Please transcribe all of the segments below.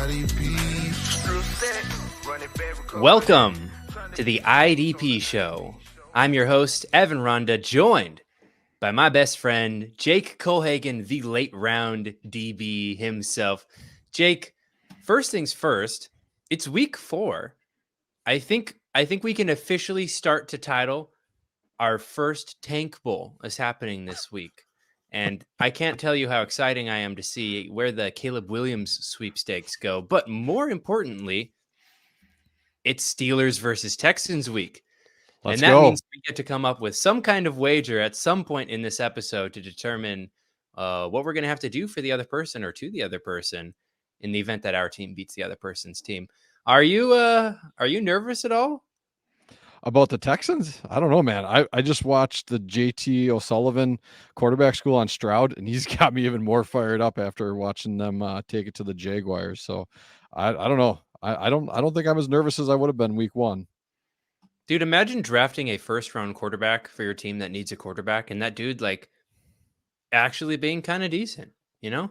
IDPs. Welcome to the IDP show. I'm your host, Evan Ronda, joined by my best friend, Jake Colhagen, the late round DB himself. Jake, first things first, it's week 4. I think we can officially start to title our first Tank Bowl is happening this week. And I can't tell you how exciting I am to see where the Caleb Williams sweepstakes go. But more importantly, it's Steelers versus Texans week. Let's and that go. means we get to come up with some kind of wager at some point in this episode to determine what we're going to have to do for the other person or to the other person in the event that our team beats the other person's team. Are you nervous at all? About the Texans? I don't know, man. I just watched the JT O'Sullivan quarterback school on Stroud, and he's got me even more fired up after watching them take it to the Jaguars. So I don't know. I don't think I'm as nervous as I would have been week 1. Dude, imagine drafting a first-round quarterback for your team that needs a quarterback, and that dude like actually being kind of decent, you know?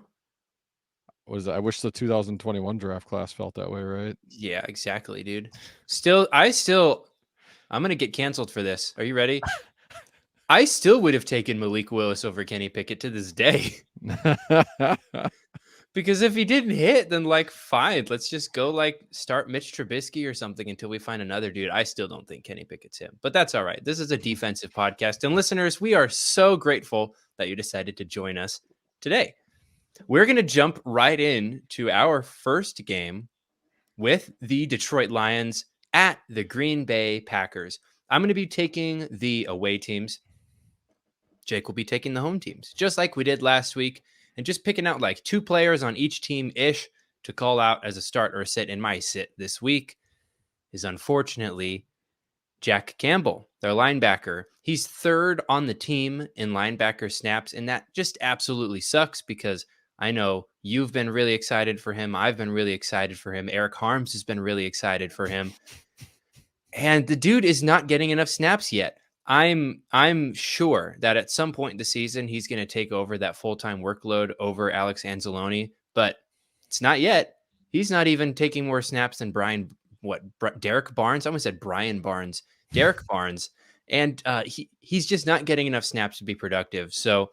I wish the 2021 draft class felt that way, right? Yeah, exactly, dude. I'm going to get canceled for this. Are you ready? I still would have taken Malik Willis over Kenny Pickett to this day. Because if he didn't hit, then like, fine, let's just go like start Mitch Trubisky or something until we find another dude. I still don't think Kenny Pickett's him, but that's all right. This is a defensive podcast. And listeners, we are so grateful that you decided to join us today. We're going to jump right into our first game with the Detroit Lions at the Green Bay Packers. I'm going to be taking the away teams. Jake will be taking the home teams, just like we did last week, and just picking out like 2 players on each team-ish to call out as a start or a sit. And my sit this week is unfortunately Jack Campbell, their linebacker. He's 3rd on the team in linebacker snaps, and that just absolutely sucks because I know you've been really excited for him. I've been really excited for him. Eric Harms has been really excited for him. And the dude is not getting enough snaps yet. I'm sure that at some point in the season, he's going to take over that full-time workload over Alex Anzalone, but it's not yet. He's not even taking more snaps than Derek Barnes? I almost said Brian Barnes. Derek Barnes. And he's just not getting enough snaps to be productive. So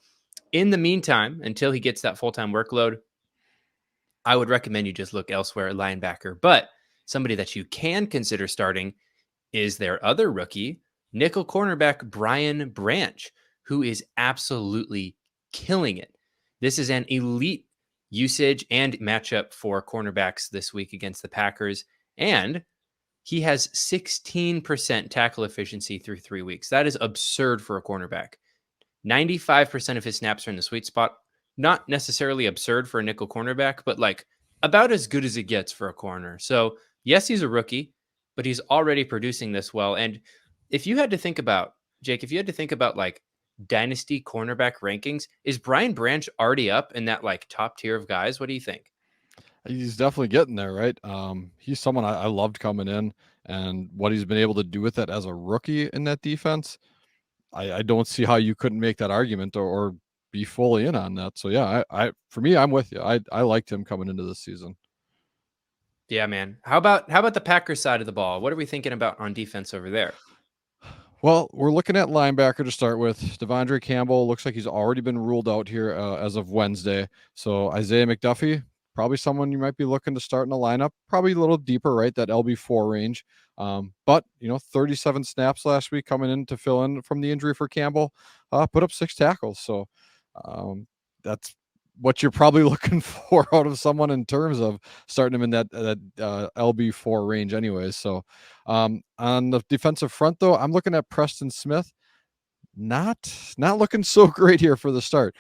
in the meantime, until he gets that full-time workload, I would recommend you just look elsewhere at linebacker. But somebody that you can consider starting is their other rookie, nickel cornerback Brian Branch, who is absolutely killing it. This is an elite usage and matchup for cornerbacks this week against the Packers. And he has 16% tackle efficiency through 3 weeks. That is absurd for a cornerback. 95% of his snaps are in the sweet spot. Not necessarily absurd for a nickel cornerback, but like about as good as it gets for a corner. So yes, he's a rookie, but he's already producing this well. And if you had to think about, Jake, like dynasty cornerback rankings, is Brian Branch already up in that like top tier of guys? What do you think? He's definitely getting there, right? He's someone I loved coming in, and what he's been able to do with it as a rookie in that defense. I don't see how you couldn't make that argument or be fully in on that. So yeah, for me, I'm with you. I liked him coming into this season. Yeah, man. How about the Packers side of the ball? What are we thinking about on defense over there? Well, we're looking at linebacker to start with. Devondre Campbell looks like he's already been ruled out here as of Wednesday. So Isaiah McDuffie, probably someone you might be looking to start in the lineup. Probably a little deeper, right? That LB4 range. But 37 snaps last week coming in to fill in from the injury for Campbell. Put up 6 tackles. So that's what you're probably looking for out of someone in terms of starting him in that LB4 range anyways. So on the defensive front, though, I'm looking at Preston Smith. Not looking so great here for the start.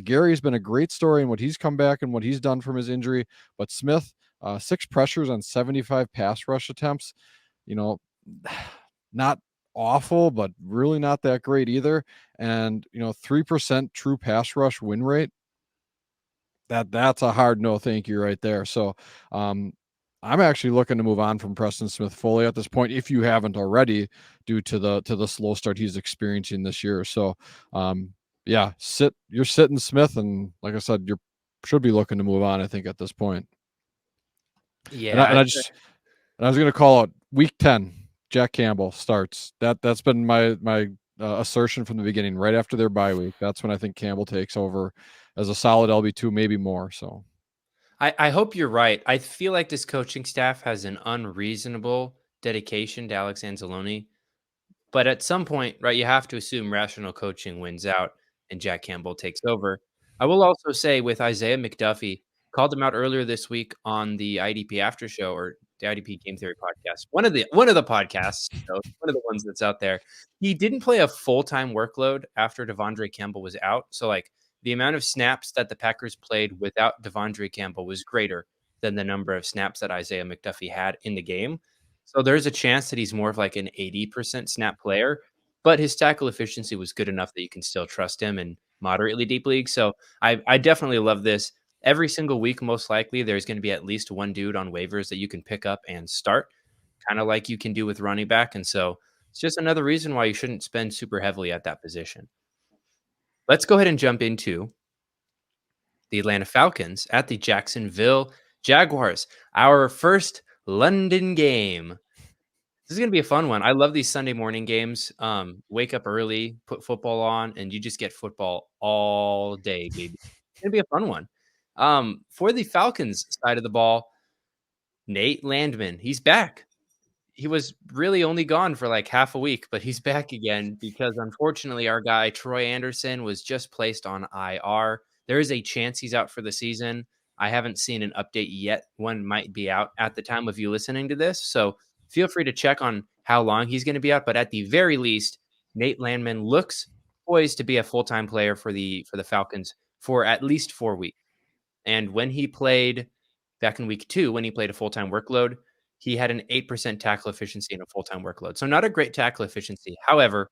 Gary's been a great story in what he's come back and what he's done from his injury, but Smith, 6 pressures on 75 pass rush attempts, not awful, but really not that great either. And 3% true pass rush win rate. That's a hard no thank you right there. So I'm actually looking to move on from Preston Smith fully at this point, if you haven't already, due to the slow start he's experiencing this year. So you're sitting Smith, and like I said, you should be looking to move on, I think, at this point. And Yeah, I was going to call out week 10. Jack Campbell starts. That's been my assertion from the beginning. Right after their bye week, that's when I think Campbell takes over as a solid LB2, maybe more. So I hope you're right. I feel like this coaching staff has an unreasonable dedication to Alex Anzalone. But at some point, right, you have to assume rational coaching wins out and Jack Campbell takes over. I will also say with Isaiah McDuffie, called him out earlier this week on the IDP after show or the IDP Game Theory podcast. One of the podcasts, one of the ones that's out there. He didn't play a full-time workload after Devondre Campbell was out. So like the amount of snaps that the Packers played without Devondre Campbell was greater than the number of snaps that Isaiah McDuffie had in the game. So there's a chance that he's more of like an 80% snap player, but his tackle efficiency was good enough that you can still trust him in moderately deep leagues. So I definitely love this. Every single week, most likely, there's going to be at least one dude on waivers that you can pick up and start, kind of like you can do with running back. And so it's just another reason why you shouldn't spend super heavily at that position. Let's go ahead and jump into the Atlanta Falcons at the Jacksonville Jaguars, our first London game. This is gonna be a fun one. I love these Sunday morning games. Wake up early, put football on, and you just get football all day, baby. It's gonna be a fun one. For the Falcons side of the ball, Nate Landman, he's back. He was really only gone for like half a week, but he's back again because unfortunately our guy Troy Anderson was just placed on IR. There is a chance he's out for the season. I haven't seen an update yet. One might be out at the time of you listening to this. So feel free to check on how long he's going to be out. But at the very least, Nate Landman looks poised to be a full-time player for the Falcons for at least 4 weeks. And when he played back in week 2, when he played a full-time workload, he had an 8% tackle efficiency in a full-time workload. So not a great tackle efficiency. However,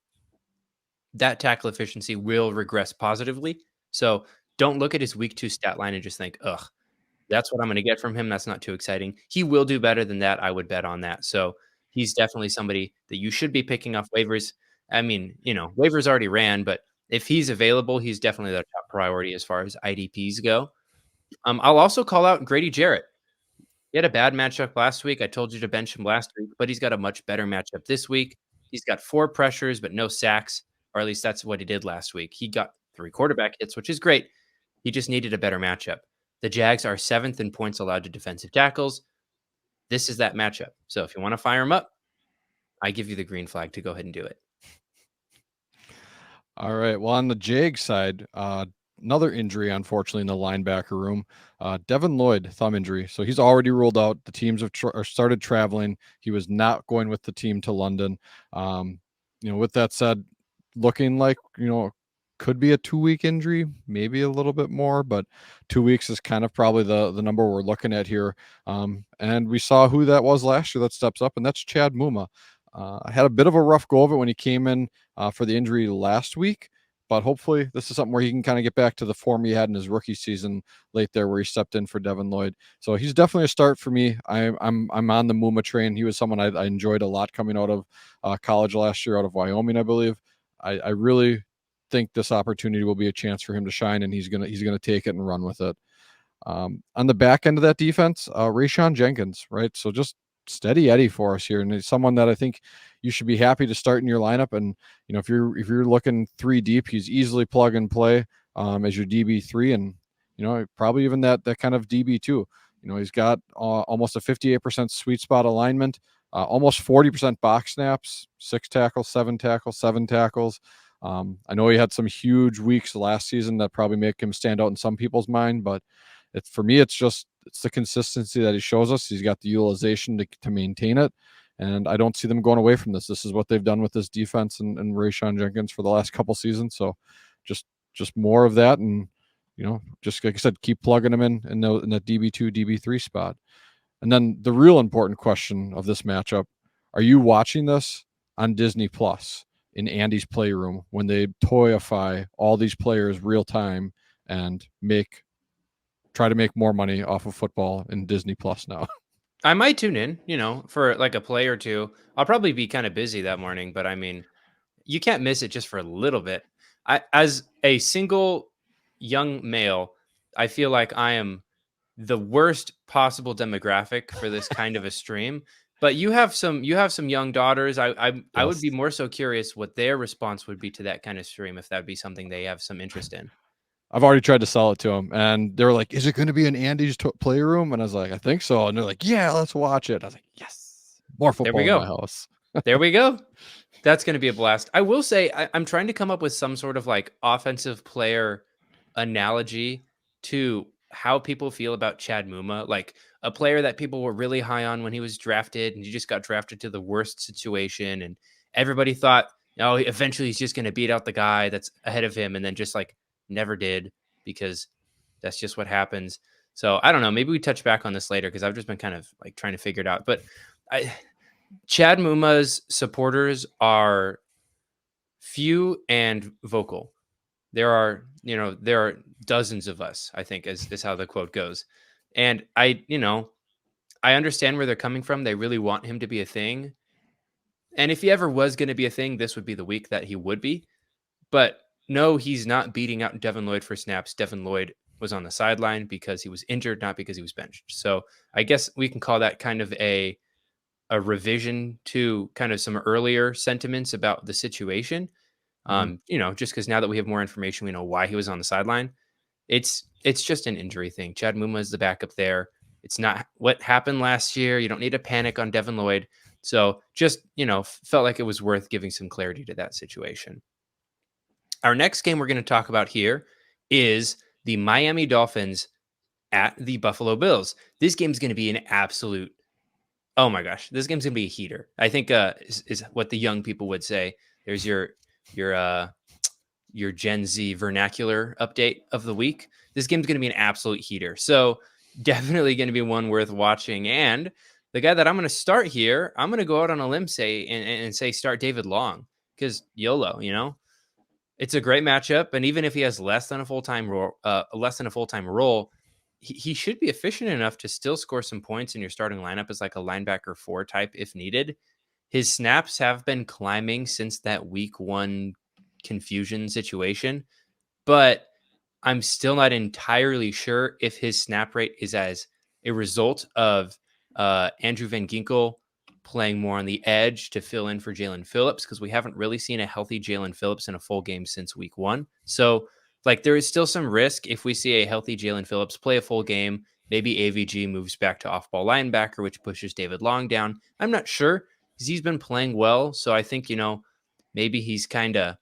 that tackle efficiency will regress positively. So don't look at his week 2 stat line and just think, ugh, that's what I'm going to get from him. That's not too exciting. He will do better than that. I would bet on that. So he's definitely somebody that you should be picking off waivers. I mean, waivers already ran, but if he's available, he's definitely the top priority as far as IDPs go. I'll also call out Grady Jarrett. He had a bad matchup last week. I told you to bench him last week, but he's got a much better matchup this week. He's got 4 pressures, but no sacks, or at least that's what he did last week. He got 3 quarterback hits, which is great. He just needed a better matchup. The Jags are 7th in points allowed to defensive tackles. This is that matchup. So if you want to fire him up, I give you the green flag to go ahead and do it. all right. Well, on the Jag side, another injury, unfortunately, in the linebacker room. Devin Lloyd, thumb injury. So he's already ruled out. The teams have started traveling. He was not going with the team to London. With that said, looking like, could be a 2-week injury, maybe a little bit more, but 2 weeks is kind of probably the number we're looking at here. And we saw who that was last year that steps up, and that's Chad Muma. I had a bit of a rough go of it when he came in for the injury last week, but hopefully this is something where he can kind of get back to the form he had in his rookie season late there, where he stepped in for Devin Lloyd. So he's definitely a start for me. I'm on the Muma train. He was someone I enjoyed a lot coming out of college last year, out of Wyoming, I believe. I really think this opportunity will be a chance for him to shine, and he's gonna take it and run with it. On the back end of that defense, Rayshon Jenkins, right? So just steady Eddie for us here, and he's someone that I think you should be happy to start in your lineup. And if you're looking 3 deep, he's easily plug and play as your DB3, and probably even that kind of DB2. He's got almost a 58% sweet spot alignment, almost 40% box snaps, 6 tackles, 7 tackles, 7 tackles. I know he had some huge weeks last season that probably make him stand out in some people's mind, but for me, it's the consistency that he shows us. He's got the utilization to maintain it, and I don't see them going away from this. This is what they've done with this defense and Rayshon Jenkins for the last couple seasons. So just more of that, and just like I said, keep plugging them in the DB2, DB3 spot. And then the real important question of this matchup: are you watching this on Disney Plus in Andy's Playroom when they toyify all these players real time and try to make more money off of football in Disney Plus now? I might tune in, for like a play or two. I'll probably be kind of busy that morning, but I mean, you can't miss it just for a little bit. As a single young male, I feel like I am the worst possible demographic for this kind of a stream. But you have some young daughters. I would be Yes. more so curious what their response would be to that kind of stream if that would be something they have some interest in. I've already tried to sell it to them, and they were like, "Is it going to be in Andy's playroom?" And I was like, "I think so." And they're like, "Yeah, let's watch it." I was like, "Yes, more There we football in my go. house." There we go. That's going to be a blast. I will say I'm trying to come up with some sort of like offensive player analogy to how people feel about Chad Muma, like a player that people were really high on when he was drafted, and he just got drafted to the worst situation, and everybody thought, oh, eventually he's just going to beat out the guy that's ahead of him, and then just like never did, because that's just what happens. So I don't know. Maybe we touch back on this later because I've just been kind of like trying to figure it out. But Chad Muma's supporters are few and vocal. There are dozens of us, I think, is how the quote goes. And I understand where they're coming from. They really want him to be a thing. And if he ever was going to be a thing, this would be the week that he would be. But no, he's not beating out Devin Lloyd for snaps. Devin Lloyd was on the sideline because he was injured, not because he was benched. So I guess we can call that kind of a revision to kind of some earlier sentiments about the situation. Just because now that we have more information, we know why he was on the sideline. It's just an injury thing. Chad Muma is the backup there. It's not what happened last year. You don't need to panic on Devin Lloyd. So just, felt like it was worth giving some clarity to that situation. Our next game we're going to talk about here is the Miami Dolphins at the Buffalo Bills. This game's going to be an absolute, oh my gosh, this game's going to be a heater. I think is what the young people would say. There's your Gen Z vernacular update of the week. This game's going to be an absolute heater. So definitely going to be one worth watching. And the guy that I'm going to start here, I'm going to go out on a limb and say start David Long, because YOLO, it's a great matchup. And even if he has less than a full-time role, he should be efficient enough to still score some points in your starting lineup as like a linebacker 4 type if needed. His snaps have been climbing since that week 1 confusion situation, but I'm still not entirely sure if his snap rate is as a result of Andrew Van Ginkel playing more on the edge to fill in for Jalen Phillips, because we haven't really seen a healthy Jalen Phillips in a full game since week 1. So like there is still some risk if we see a healthy Jalen Phillips play a full game. Maybe AVG moves back to off-ball linebacker, which pushes David Long down. I'm not sure because he's been playing well. So I think, maybe he's kind of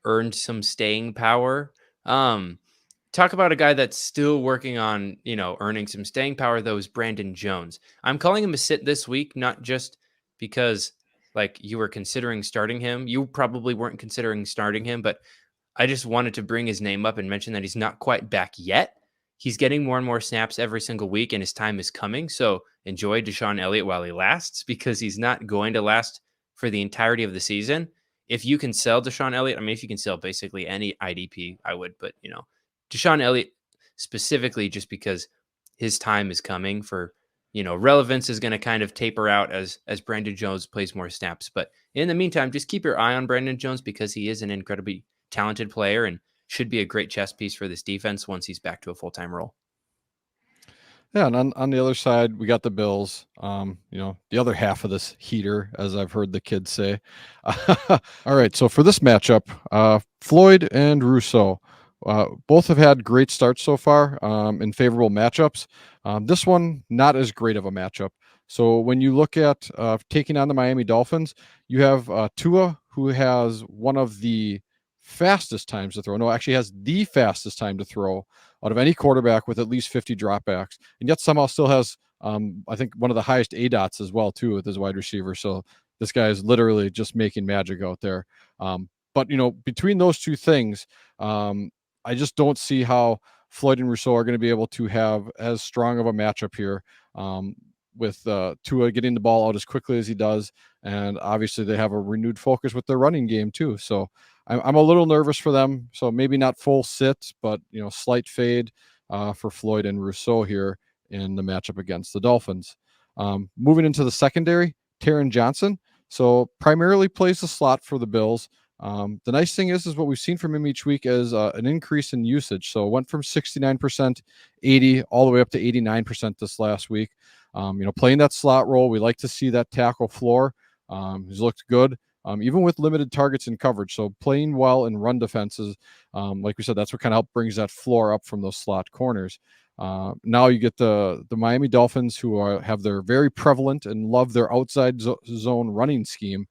earned some staying power. Talk about a guy that's still working on, earning some staying power, though, is Brandon Jones. I'm calling him a sit this week, not just because like you were considering starting him. You probably weren't considering starting him, but I just wanted to bring his name up and mention that he's not quite back yet. He's getting more and more snaps every single week, and his time is coming. So enjoy Deshaun Elliott while he lasts, because he's not going to last for the entirety of the season. If you can sell Deshaun Elliott, if you can sell basically any IDP, I would, but Deshaun Elliott specifically, just because his time is coming for, relevance is going to kind of taper out as Brandon Jones plays more snaps. But in the meantime, just keep your eye on Brandon Jones, because he is an incredibly talented player and should be a great chess piece for this defense once he's back to a full-time role. Yeah, and on the other side, we got the Bills. The other half of this heater, as I've heard the kids say. All right, so for this matchup, Floyd and Rousseau, both have had great starts so far in favorable matchups. This one, not as great of a matchup. So when you look at taking on the Miami Dolphins, you have Tua, who has one of the fastest times to throw. No, actually has the fastest time to throw out of any quarterback, with at least 50 dropbacks, and yet somehow still has, I think, one of the highest ADOTs as well, too, with his wide receiver. So this guy is literally just making magic out there. But, between those two things, I just don't see how Floyd and Rousseau are going to be able to have as strong of a matchup here, with Tua getting the ball out as quickly as he does. And obviously they have a renewed focus with their running game too. So I'm a little nervous for them. So maybe not full sit, but slight fade for Floyd and Rousseau here in the matchup against the Dolphins. Moving into the secondary, Taron Johnson. So primarily plays the slot for the Bills. The nice thing is what we've seen from him each week is an increase in usage. So it went from 69%, 80, all the way up to 89% this last week. Playing that slot role, we like to see that tackle floor. He's looked good, even with limited targets in coverage. So playing well in run defenses, like we said, that's what kind of help brings that floor up from those slot corners. Now you get the Miami Dolphins, who have their very prevalent and love their outside zone running scheme.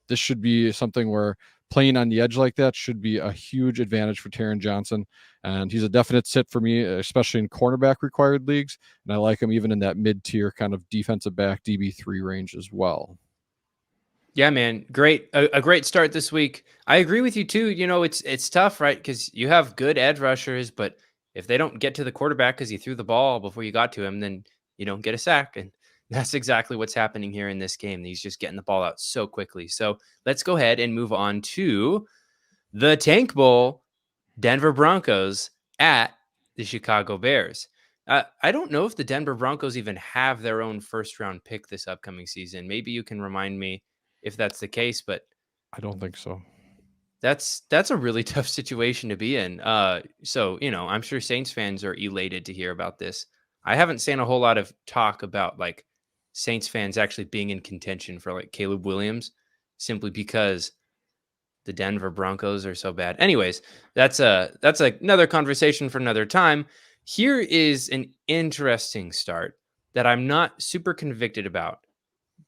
This should be something where playing on the edge like that should be a huge advantage for Taron Johnson. And he's a definite sit for me, especially in cornerback required leagues. And I like him even in that mid-tier kind of defensive back DB3 range as well. Yeah, man. Great. A great start this week. I agree with you too. It's tough, right? Because you have good edge rushers, but if they don't get to the quarterback because he threw the ball before you got to him, then you don't get a sack. And that's exactly what's happening here in this game. He's just getting the ball out so quickly. So let's go ahead and move on to the Tank Bowl, Denver Broncos at the Chicago Bears. I don't know if the Denver Broncos even have their own first-round pick this upcoming season. Maybe you can remind me if that's the case, but I don't think so. That's a really tough situation to be in. So I'm sure Saints fans are elated to hear about this. I haven't seen a whole lot of talk about like Saints fans actually being in contention for like Caleb Williams, simply because the Denver Broncos are so bad. Anyways, that's another conversation for another time. Here is an interesting start that I'm not super convicted about,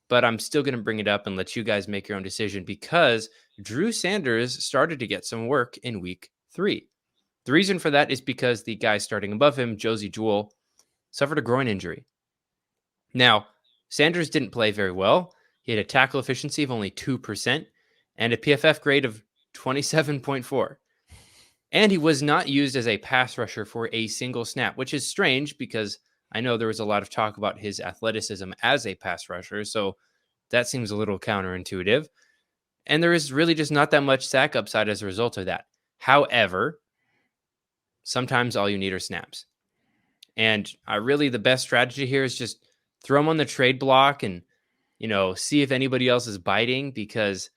but I'm still going to bring it up and let you guys make your own decision, because Drew Sanders started to get some work in week 3. The reason for that is because the guy starting above him, Josie Jewell, suffered a groin injury. Now, Sanders didn't play very well. He had a tackle efficiency of only 2% and a PFF grade of 27.4. And he was not used as a pass rusher for a single snap, which is strange because I know there was a lot of talk about his athleticism as a pass rusher. So that seems a little counterintuitive. And there is really just not that much sack upside as a result of that. However, sometimes all you need are snaps. And really the best strategy here is just throw him on the trade block and, see if anybody else is biting, because,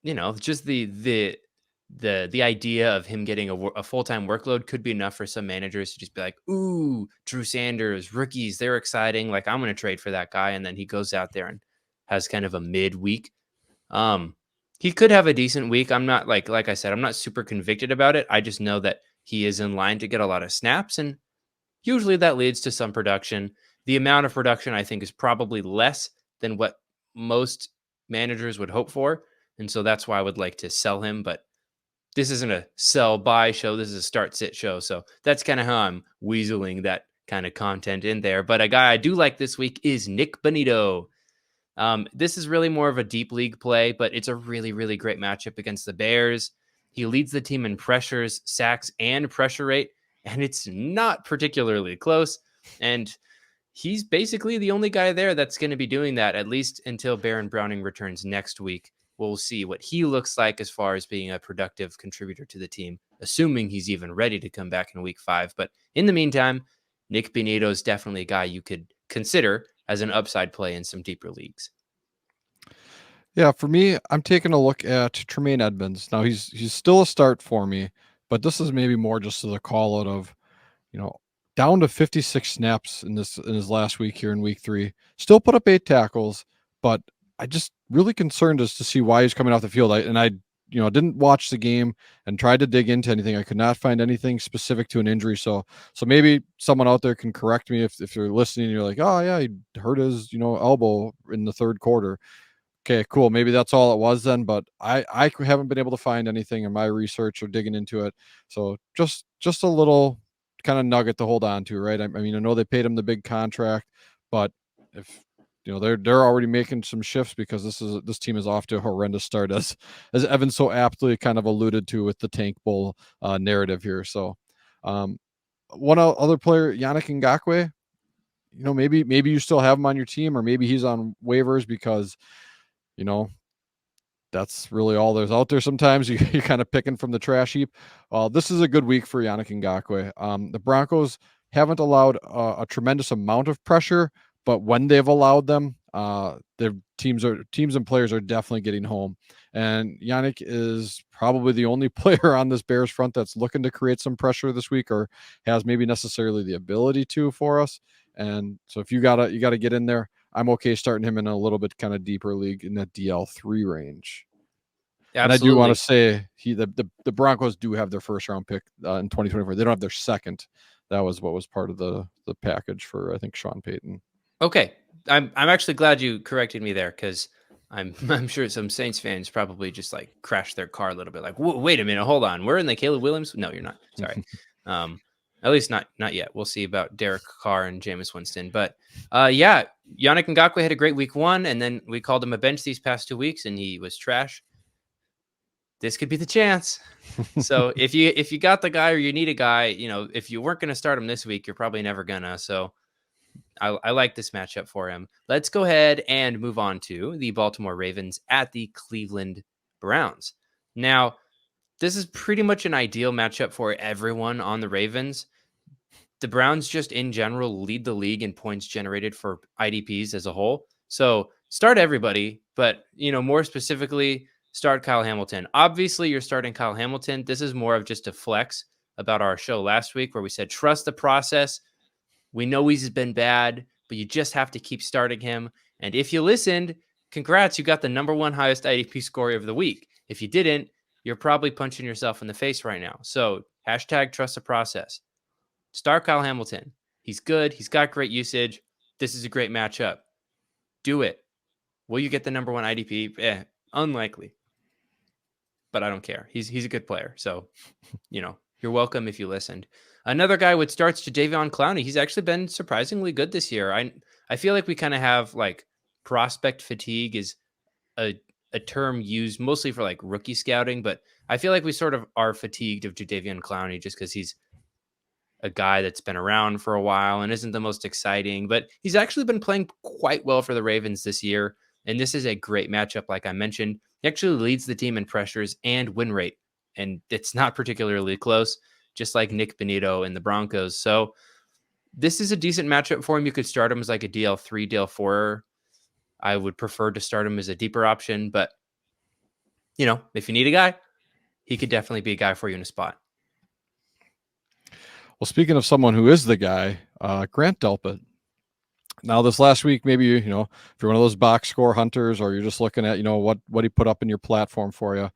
just the idea of him getting a full-time workload could be enough for some managers to just be like, ooh, Drew Sanders, rookies, they're exciting. Like, I'm going to trade for that guy. And then he goes out there and has kind of a mid week. He could have a decent week. I'm not like I said, I'm not super convicted about it. I just know that he is in line to get a lot of snaps, and usually that leads to some production. The amount of production, I think, is probably less than what most managers would hope for. And so that's why I would like to sell him. But this isn't a sell buy show. This is a start sit show. So that's kind of how I'm weaseling that kind of content in there. But a guy I do like this week is Nick Bonito. This is really more of a deep league play, but it's a really, really great matchup against the Bears. He leads the team in pressures, sacks, and pressure rate, and it's not particularly close. And he's basically the only guy there that's going to be doing that, at least until Baron Browning returns next week. We'll see what he looks like as far as being a productive contributor to the team, assuming he's even ready to come back in week 5. But in the meantime, Nick Bonito is definitely a guy you could consider as an upside play in some deeper leagues. Yeah, for me, I'm taking a look at Tremaine Edmonds. Now he's still a start for me, but this is maybe more just as a call out of, down to 56 snaps in his last week here in week 3. Still put up 8 tackles, but I just really concerned as to see why he's coming off the field. I didn't watch the game and tried to dig into anything. I could not find anything specific to an injury. So maybe someone out there can correct me if you're listening and you're like, oh yeah, he hurt his, elbow in the third quarter. Okay, cool. Maybe that's all it was then, but I haven't been able to find anything in my research or digging into it. So just a little kind of nugget to hold on to, right? I mean, I know they paid him the big contract, but if they're already making some shifts because this team is off to a horrendous start, as Evan so aptly kind of alluded to with the Tank Bowl narrative here. So one other player, Yannick Ngakoue, maybe you still have him on your team, or maybe he's on waivers because that's really all there's out there. Sometimes you're kind of picking from the trash heap. This is a good week for Yannick Ngakoue. The Broncos haven't allowed a tremendous amount of pressure, but when they've allowed them, their teams and players are definitely getting home. And Yannick is probably the only player on this Bears front that's looking to create some pressure this week, or has maybe necessarily the ability to for us. And so if you gotta get in there, I'm okay starting him in a little bit kind of deeper league in that DL3 range. And I do want to Absolutely. say the Broncos do have their first round pick in 2024. They don't have their second. That was what was part of the package for, I think, Sean Payton. Okay. I'm actually glad you corrected me there, because I'm sure some Saints fans probably just like crashed their car a little bit, like, wait a minute, hold on, we're in the Caleb Williams. No, you're not. Sorry. At least not yet. We'll see about Derek Carr and Jameis Winston. But yeah, Yannick Ngakoue had a great week 1, and then we called him a bench these past 2 weeks, and he was trash. This could be the chance. So if you got the guy, or you need a guy, if you weren't going to start him this week, you're probably never gonna. So I like this matchup for him. Let's go ahead and move on to the Baltimore Ravens at the Cleveland Browns. Now, this is pretty much an ideal matchup for everyone on the Ravens. The Browns just in general lead the league in points generated for IDPs as a whole. So start everybody, but more specifically, start Kyle Hamilton. Obviously, you're starting Kyle Hamilton. This is more of just a flex about our show last week, where we said trust the process. We know he's been bad, but you just have to keep starting him. And if you listened, congrats, you got the number 1 highest IDP score of the week. If you didn't, you're probably punching yourself in the face right now. So hashtag trust the process. Start Kyle Hamilton. He's good. He's got great usage. This is a great matchup. Do it. Will you get the number 1 IDP? Unlikely. But I don't care. He's a good player. So, you're welcome if you listened. Another guy with starts, Jadeveon Clowney. He's actually been surprisingly good this year. I feel like we kind of have like prospect fatigue is a term used mostly for like rookie scouting, but I feel like we sort of are fatigued of Jadeveon Clowney just because he's a guy that's been around for a while and isn't the most exciting, but he's actually been playing quite well for the Ravens this year. And this is a great matchup. Like I mentioned, he actually leads the team in pressures and win rate, and it's not particularly close, just like Nick Bonito in the Broncos. So this is a decent matchup for him. You could start him as like a DL3, DL4. I would prefer to start him as a deeper option, but if you need a guy, he could definitely be a guy for you in a spot. Well, speaking of someone who is the guy, Grant Delpit. Now, this last week, maybe, if you're one of those box score hunters, or you're just looking at, what he put up in your platform for you,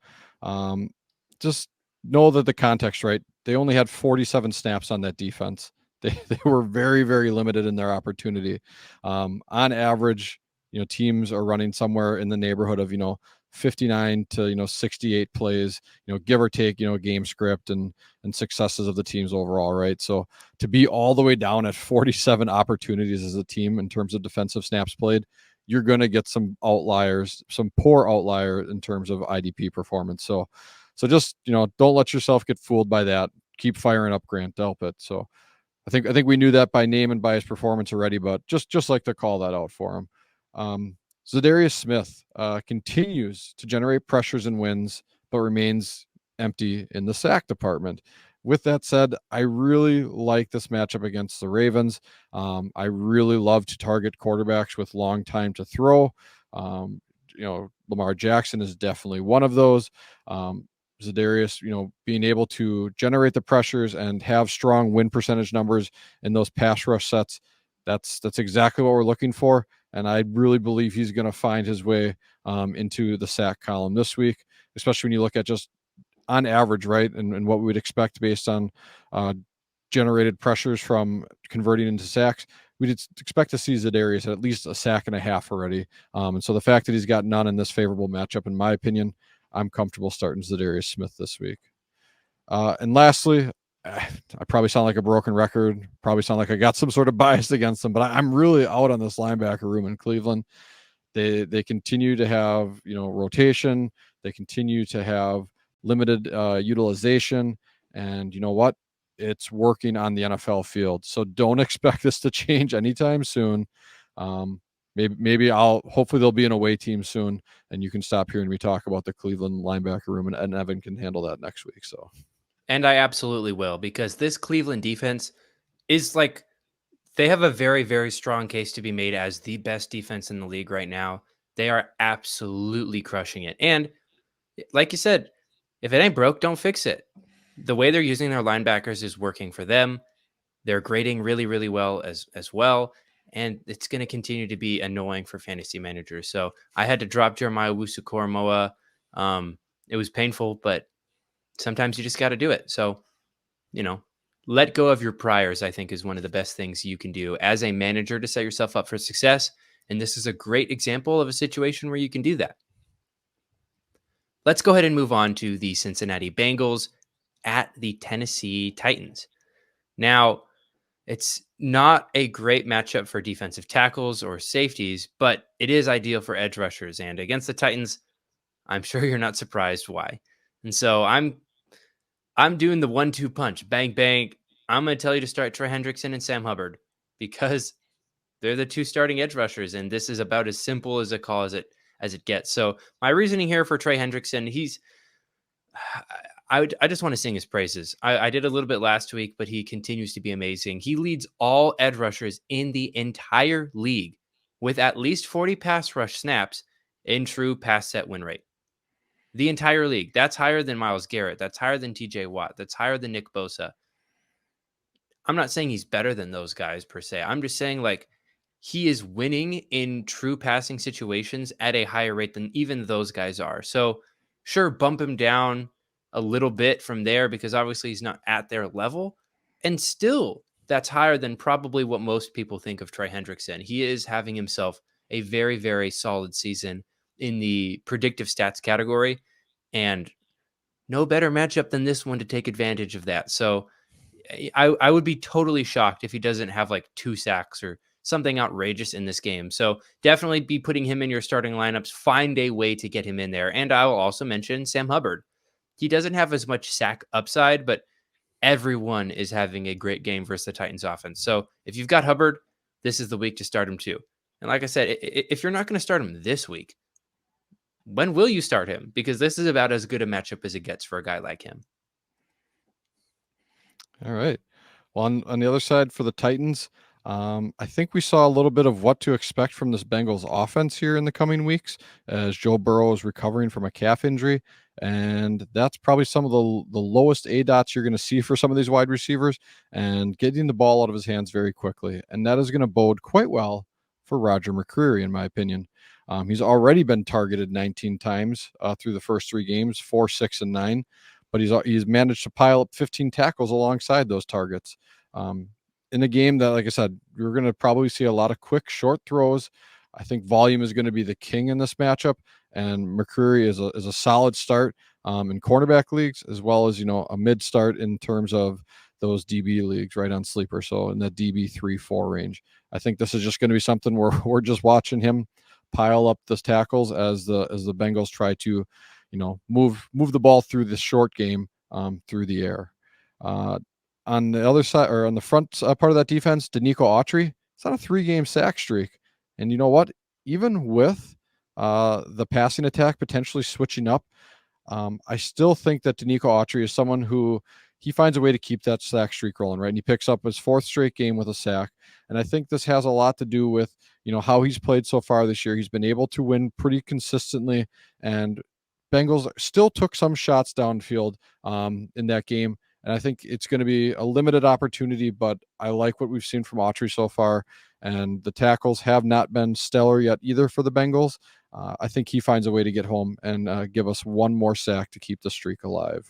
just know that the context, right? They only had 47 snaps on that defense. They were very, very limited in their opportunity. On average, teams are running somewhere in the neighborhood of, 59 to 68 plays, give or take, game script and successes of the teams overall, right? So to be all the way down at 47 opportunities as a team in terms of defensive snaps played, you're going to get some outliers, some poor outlier in terms of IDP performance. So just don't let yourself get fooled by that. Keep firing up Grant Delpit. So I think we knew that by name and by his performance already, but just like to call that out for him. Zadarius Smith continues to generate pressures and wins, but remains empty in the sack department. With that said, I really like this matchup against the Ravens. I really love to target quarterbacks with long time to throw. Lamar Jackson is definitely one of those. Zadarius, being able to generate the pressures and have strong win percentage numbers in those pass rush sets, that's exactly what we're looking for. And I really believe he's going to find his way into the sack column this week, especially when you look at just on average, right? And what we would expect based on generated pressures from converting into sacks. We'd expect to see Zadarius at least a sack and a half already. And so the fact that he's got none in this favorable matchup, in my opinion, I'm comfortable starting Zadarius Smith this week. And lastly, I probably sound like a broken record, probably sound like I got some sort of bias against them, but I'm really out on this linebacker room in Cleveland. They continue to have, rotation. They continue to have limited utilization. And you know what? It's working on the NFL field. So don't expect this to change anytime soon. Maybe hopefully they'll be an away team soon, and you can stop hearing me talk about the Cleveland linebacker room, and Evan can handle that next week. So. And I absolutely will, because this Cleveland defense is like, they have a very, very strong case to be made as the best defense in the league right now. They are absolutely crushing it. And Like you said, if it ain't broke, don't fix it. The way they're using their linebackers is working for them. They're grading really, really well as well. And it's going to continue to be annoying for fantasy managers. So I had to drop Jeremiah Wusu-Koramoah. It was painful, but sometimes you just got to do it. So, let go of your priors, I think, is one of the best things you can do as a manager to set yourself up for success. And this is a great example of a situation where you can do that. Let's go ahead and move on to the Cincinnati Bengals at the Tennessee Titans. Now, it's not a great matchup for defensive tackles or safeties, but it is ideal for edge rushers. And against the Titans, I'm sure you're not surprised why. And so I'm doing the 1-2 punch, bang bang. I'm going to tell you to start Trey Hendrickson and Sam Hubbard because they're the two starting edge rushers, and this is about as simple as a call as it gets. So my reasoning here for Trey Hendrickson, I just want to sing his praises. I did a little bit last week, but he continues to be amazing. He leads all edge rushers in the entire league with at least 40 pass rush snaps in true pass set win rate. The entire league. That's higher than Myles Garrett. That's higher than TJ Watt. That's higher than Nick Bosa. I'm not saying he's better than those guys per se. I'm just saying he is winning in true passing situations at a higher rate than even those guys are. So sure, bump him down a little bit from there because obviously he's not at their level. And still, that's higher than probably what most people think of Trey Hendrickson. He is having himself a very, very solid season in the predictive stats category. And no better matchup than this one to take advantage of that. So I would be totally shocked if he doesn't have 2 sacks or something outrageous in this game. So definitely be putting him in your starting lineups. Find a way to get him in there. And I will also mention Sam Hubbard. He doesn't have as much sack upside, but everyone is having a great game versus the Titans offense. So if you've got Hubbard, this is the week to start him too. And like I said, if you're not going to start him this week, when will you start him? Because this is about as good a matchup as it gets for a guy like him. All right. Well, on the other side for the Titans, I think we saw a little bit of what to expect from this Bengals offense here in the coming weeks as Joe Burrow is recovering from a calf injury. And that's probably some of the lowest ADOTs you're going to see for some of these wide receivers and getting the ball out of his hands very quickly. And that is going to bode quite well for Roger McCreary, in my opinion. He's already been targeted 19 times through the first 3 games, 4, 6, and 9. But he's managed to pile up 15 tackles alongside those targets. In a game that, like I said, we're going to probably see a lot of quick, short throws. I think volume is going to be the king in this matchup, and McCreary is a solid start in cornerback leagues as well as a mid start in terms of those DB leagues right on sleeper. So in that DB 3-4 range, I think this is just going to be something where we're just watching him pile up the tackles as the Bengals try to move the ball through the short game through the air. On the other side, or on the front part of that defense, Danico Autry, it's on a 3-game sack streak. And you know what? Even with the passing attack potentially switching up, I still think that Danico Autry is someone who he finds a way to keep that sack streak rolling, right? And he picks up his 4th straight game with a sack. And I think this has a lot to do with, how he's played so far this year. He's been able to win pretty consistently, and Bengals still took some shots downfield in that game. And I think it's going to be a limited opportunity, but I like what we've seen from Autry so far. And the tackles have not been stellar yet either for the Bengals. I think he finds a way to get home and give us one more sack to keep the streak alive.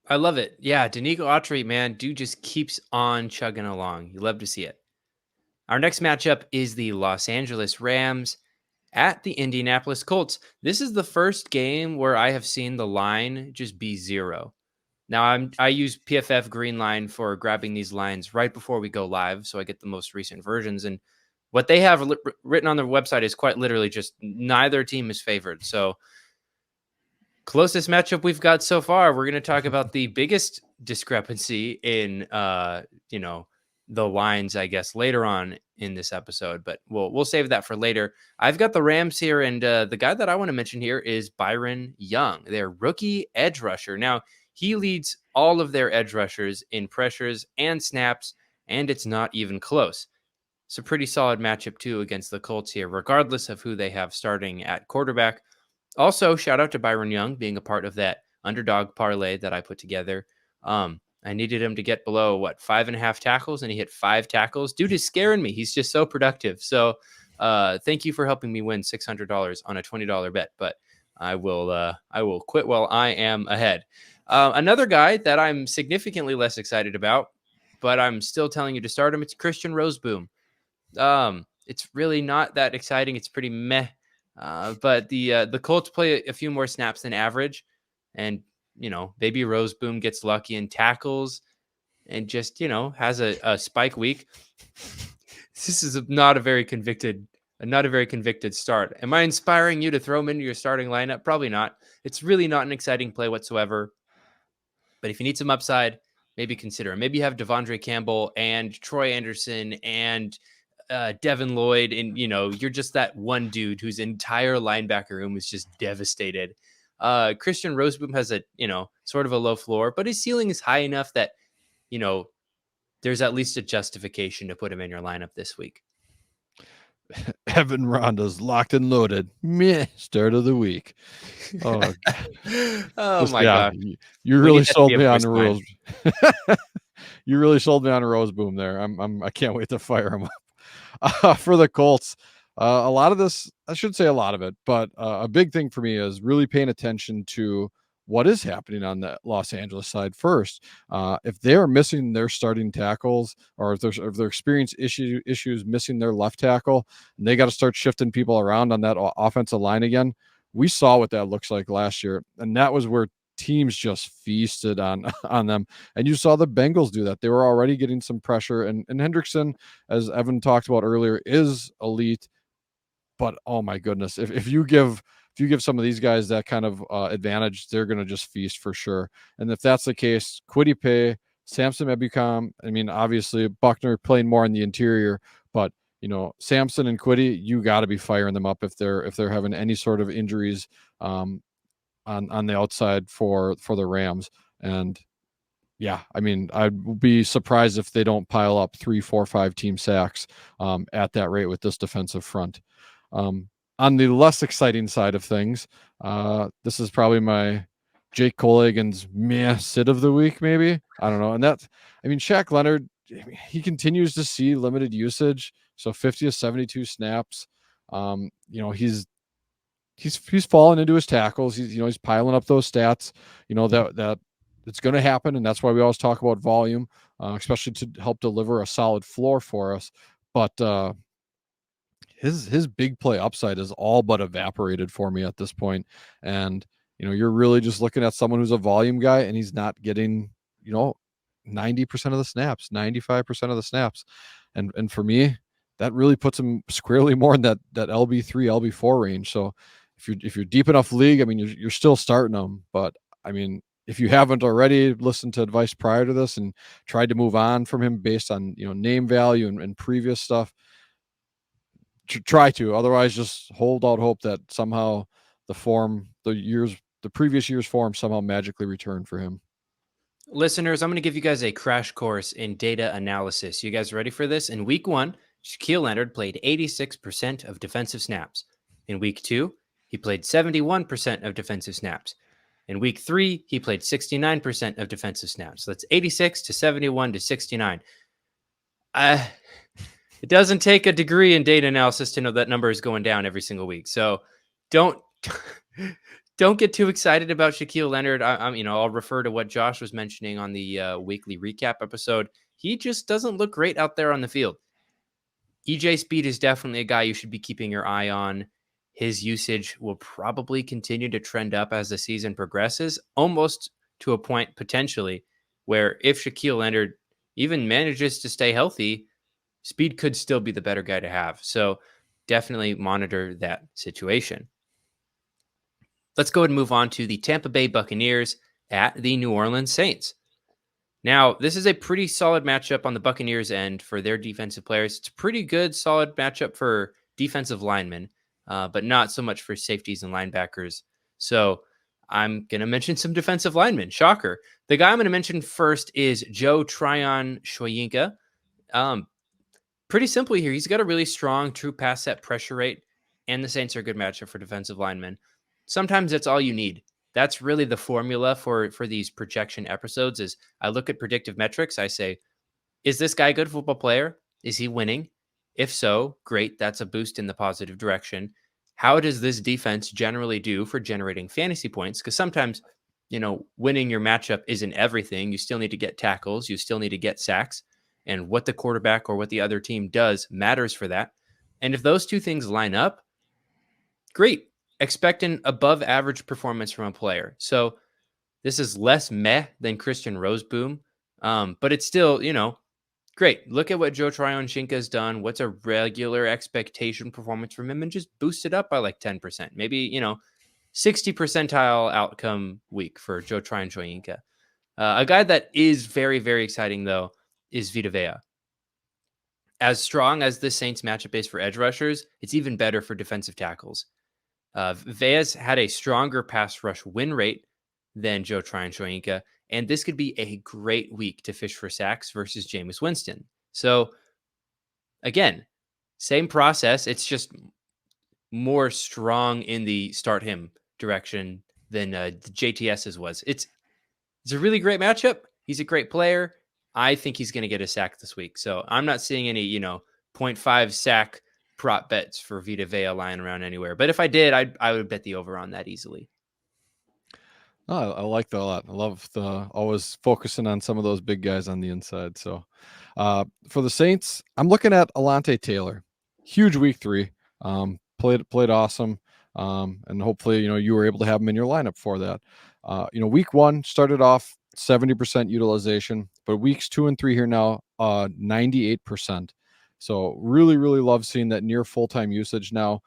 I love it. Yeah, Danico Autry, man, dude just keeps on chugging along. You love to see it. Our next matchup is the Los Angeles Rams at the Indianapolis Colts. This is the first game where I have seen the line just be 0. Now I use PFF Green Line for grabbing these lines right before we go live, so I get the most recent versions. And what they have written on their website is quite literally just neither team is favored. So closest matchup we've got so far, we're going to talk about the biggest discrepancy in the lines, I guess, later on in this episode, but we'll save that for later. I've got the Rams here, and the guy that I want to mention here is Byron Young, their rookie edge rusher. Now, he leads all of their edge rushers in pressures and snaps, and it's not even close. It's a pretty solid matchup, too, against the Colts here, regardless of who they have starting at quarterback. Also, shout out to Byron Young being a part of that underdog parlay that I put together. I needed him to get below 5.5 tackles, and he hit 5 tackles. Dude is scaring me. He's just so productive. So, thank you for helping me win $600 on a $20 bet. But I will quit while I am ahead. Another guy that I'm significantly less excited about, but I'm still telling you to start him. It's Christian Roseboom. It's really not that exciting. It's pretty meh. But the Colts play a few more snaps than average, and maybe Roseboom gets lucky and tackles, and just has a spike week. This is not a very convicted start. Am I inspiring you to throw him into your starting lineup? Probably not. It's really not an exciting play whatsoever. But if you need some upside, maybe consider it. Maybe you have Devondre Campbell and Troy Anderson and Devin Lloyd, and you're just that one dude whose entire linebacker room is just devastated. Christian Roseboom has a sort of a low floor, but his ceiling is high enough that there's at least a justification to put him in your lineup this week. Evan Ronda's locked and loaded. Meh, start of the week. Oh, oh my God! You really sold me on the Rose. You really sold me on a Roseboom there. I can't wait to fire him up. For the Colts, a lot of this, I should say a lot of it, but a big thing for me is really paying attention to what is happening on the Los Angeles side first. If they are missing their starting tackles, or if they're experiencing issues missing their left tackle, and they got to start shifting people around on that offensive line again. We saw what that looks like last year, and that was where teams just feasted on them. And you saw the Bengals do that. They were already getting some pressure, and Hendrickson, as Evan talked about earlier, is elite. But oh my goodness, if you give some of these guys that kind of advantage, they're going to just feast for sure. And if that's the case, Kwity Paye, Samson Ebukam, I mean, obviously Buckner playing more in the interior, but Samson and Kwity, you got to be firing them up if they're having any sort of injuries on the outside for the Rams. And yeah, I mean, I'd be surprised if they don't pile up 3, 4, 5 team sacks at that rate with this defensive front. On the less exciting side of things, this is probably my Jake Colagan's meh sit of the week, maybe. I don't know. And Shaq Leonard, he continues to see limited usage. So 50 to 72 snaps. He's fallen into his tackles. He's piling up those stats. That it's going to happen, and that's why we always talk about volume, especially to help deliver a solid floor for us. But his big play upside is all but evaporated for me at this point. And you're really just looking at someone who's a volume guy, and he's not getting 90% of the snaps, 95% of the snaps, and for me, that really puts him squarely more in that LB3, LB4 range. So if you're deep enough league, I mean, you're still starting them. But I mean, if you haven't already listened to advice prior to this and tried to move on from him based on name value and previous stuff, try to. Otherwise, just hold out hope that somehow the previous year's form somehow magically returned for him. Listeners, I'm going to give you guys a crash course in data analysis. You guys ready for this? In week 1, Shaquille Leonard played 86% of defensive snaps. In week 2, he played 71% of defensive snaps. In week 3, he played 69% of defensive snaps. So that's 86 to 71 to 69. It doesn't take a degree in data analysis to know that number is going down every single week. So don't get too excited about Shaquille Leonard. I'll refer to what Josh was mentioning on the weekly recap episode. He just doesn't look great out there on the field. EJ Speed is definitely a guy you should be keeping your eye on. His usage will probably continue to trend up as the season progresses, almost to a point potentially where if Shaquille Leonard even manages to stay healthy, Speed could still be the better guy to have. So definitely monitor that situation. Let's go ahead and move on to the Tampa Bay Buccaneers at the New Orleans Saints. Now, this is a pretty solid matchup on the Buccaneers end for their defensive players. It's a pretty good, solid matchup for defensive linemen, but not so much for safeties and linebackers. So I'm going to mention some defensive linemen. Shocker. The guy I'm going to mention first is Joe Tryon-Shoyinka. Pretty simply here, he's got a really strong true pass set pressure rate, and the Saints are a good matchup for defensive linemen. sometimes that's all you need. That's really the formula for these projection episodes is I look at predictive metrics. I say, is this guy a good football player? Is he winning? If so, great. That's a boost in the positive direction. How does this defense generally do for generating fantasy points? Because sometimes, winning your matchup isn't everything. You still need to get tackles. You still need to get sacks. And what the quarterback or what the other team does matters for that. And if those two things line up, great. Expect an above average performance from a player. So this is less meh than Christian Roseboom, but it's still, great. Look at what Joe Tryon-Shinka has done. What's a regular expectation performance from him, and just boost it up by like 10%. Maybe, 60 percentile outcome week for Joe Tryon-Shinka. A guy that is very, very exciting, though, is Vita Vea. As strong as this Saints matchup is for edge rushers, it's even better for defensive tackles. Vea's had a stronger pass rush win rate than Joe Tryon-Shoyinka, and this could be a great week to fish for sacks versus Jameis Winston. So, again, same process. It's just more strong in the start him direction than the JTS's was. It's a really great matchup. He's a great player. I think he's going to get a sack this week. So I'm not seeing any, 0.5 sack prop bets for Vita Vea lying around anywhere. But if I did, I would bet the over on that easily. Oh, I like that a lot. I love always focusing on some of those big guys on the inside. So for the Saints, I'm looking at Alante Taylor. Huge week 3. Played awesome. And hopefully, you were able to have him in your lineup for that. Week 1 started off 70% utilization, but weeks 2 and 3 here now, 98%. So really, really love seeing that near full-time usage now,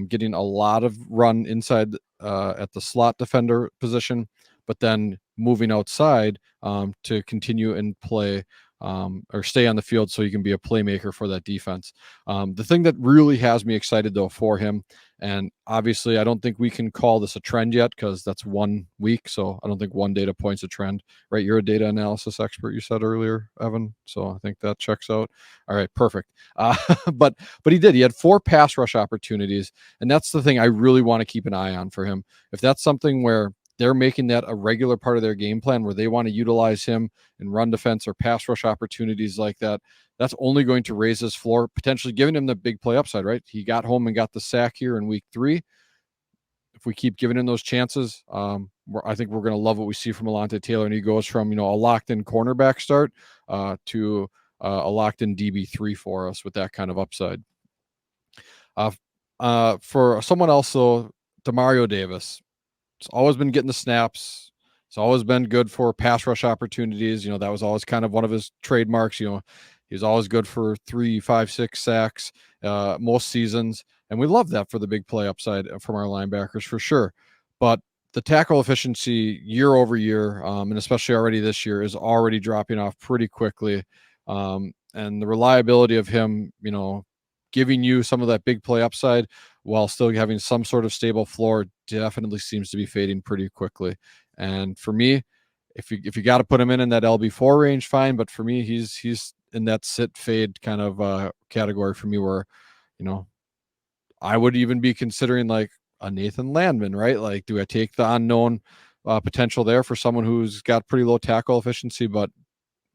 getting a lot of run inside at the slot defender position, but then moving outside to continue and play or stay on the field so you can be a playmaker for that defense. The thing that really has me excited, though, for him, and obviously I don't think we can call this a trend yet because that's 1 week, so I don't think one data point's a trend, right? You're a data analysis expert, you said earlier, Evan, so I think that checks out. All right, perfect. But he had 4 pass rush opportunities, and that's the thing I really want to keep an eye on for him. If that's something where they're making that a regular part of their game plan where they want to utilize him in run defense or pass rush opportunities like that, that's only going to raise his floor, potentially giving him the big play upside, right? He got home and got the sack here in week 3. If we keep giving him those chances, I think we're going to love what we see from Alante Taylor. And he goes from, a locked in cornerback start to a locked in DB3 for us with that kind of upside. For someone else, though, Demario Davis. It's always been getting the snaps. It's always been good for pass rush opportunities. That was always kind of one of his trademarks. He was always good for 3, 5, 6 sacks most seasons. And we love that for the big play upside from our linebackers for sure. But the tackle efficiency year over year, and especially already this year, is already dropping off pretty quickly. And the reliability of him, giving you some of that big play upside while still having some sort of stable floor definitely seems to be fading pretty quickly. And for me, if you got to put him in that LB4 range, fine. But for me, he's in that sit fade kind of category for me where, I would even be considering like a Nathan Landman, right? Like, do I take the unknown potential there for someone who's got pretty low tackle efficiency, but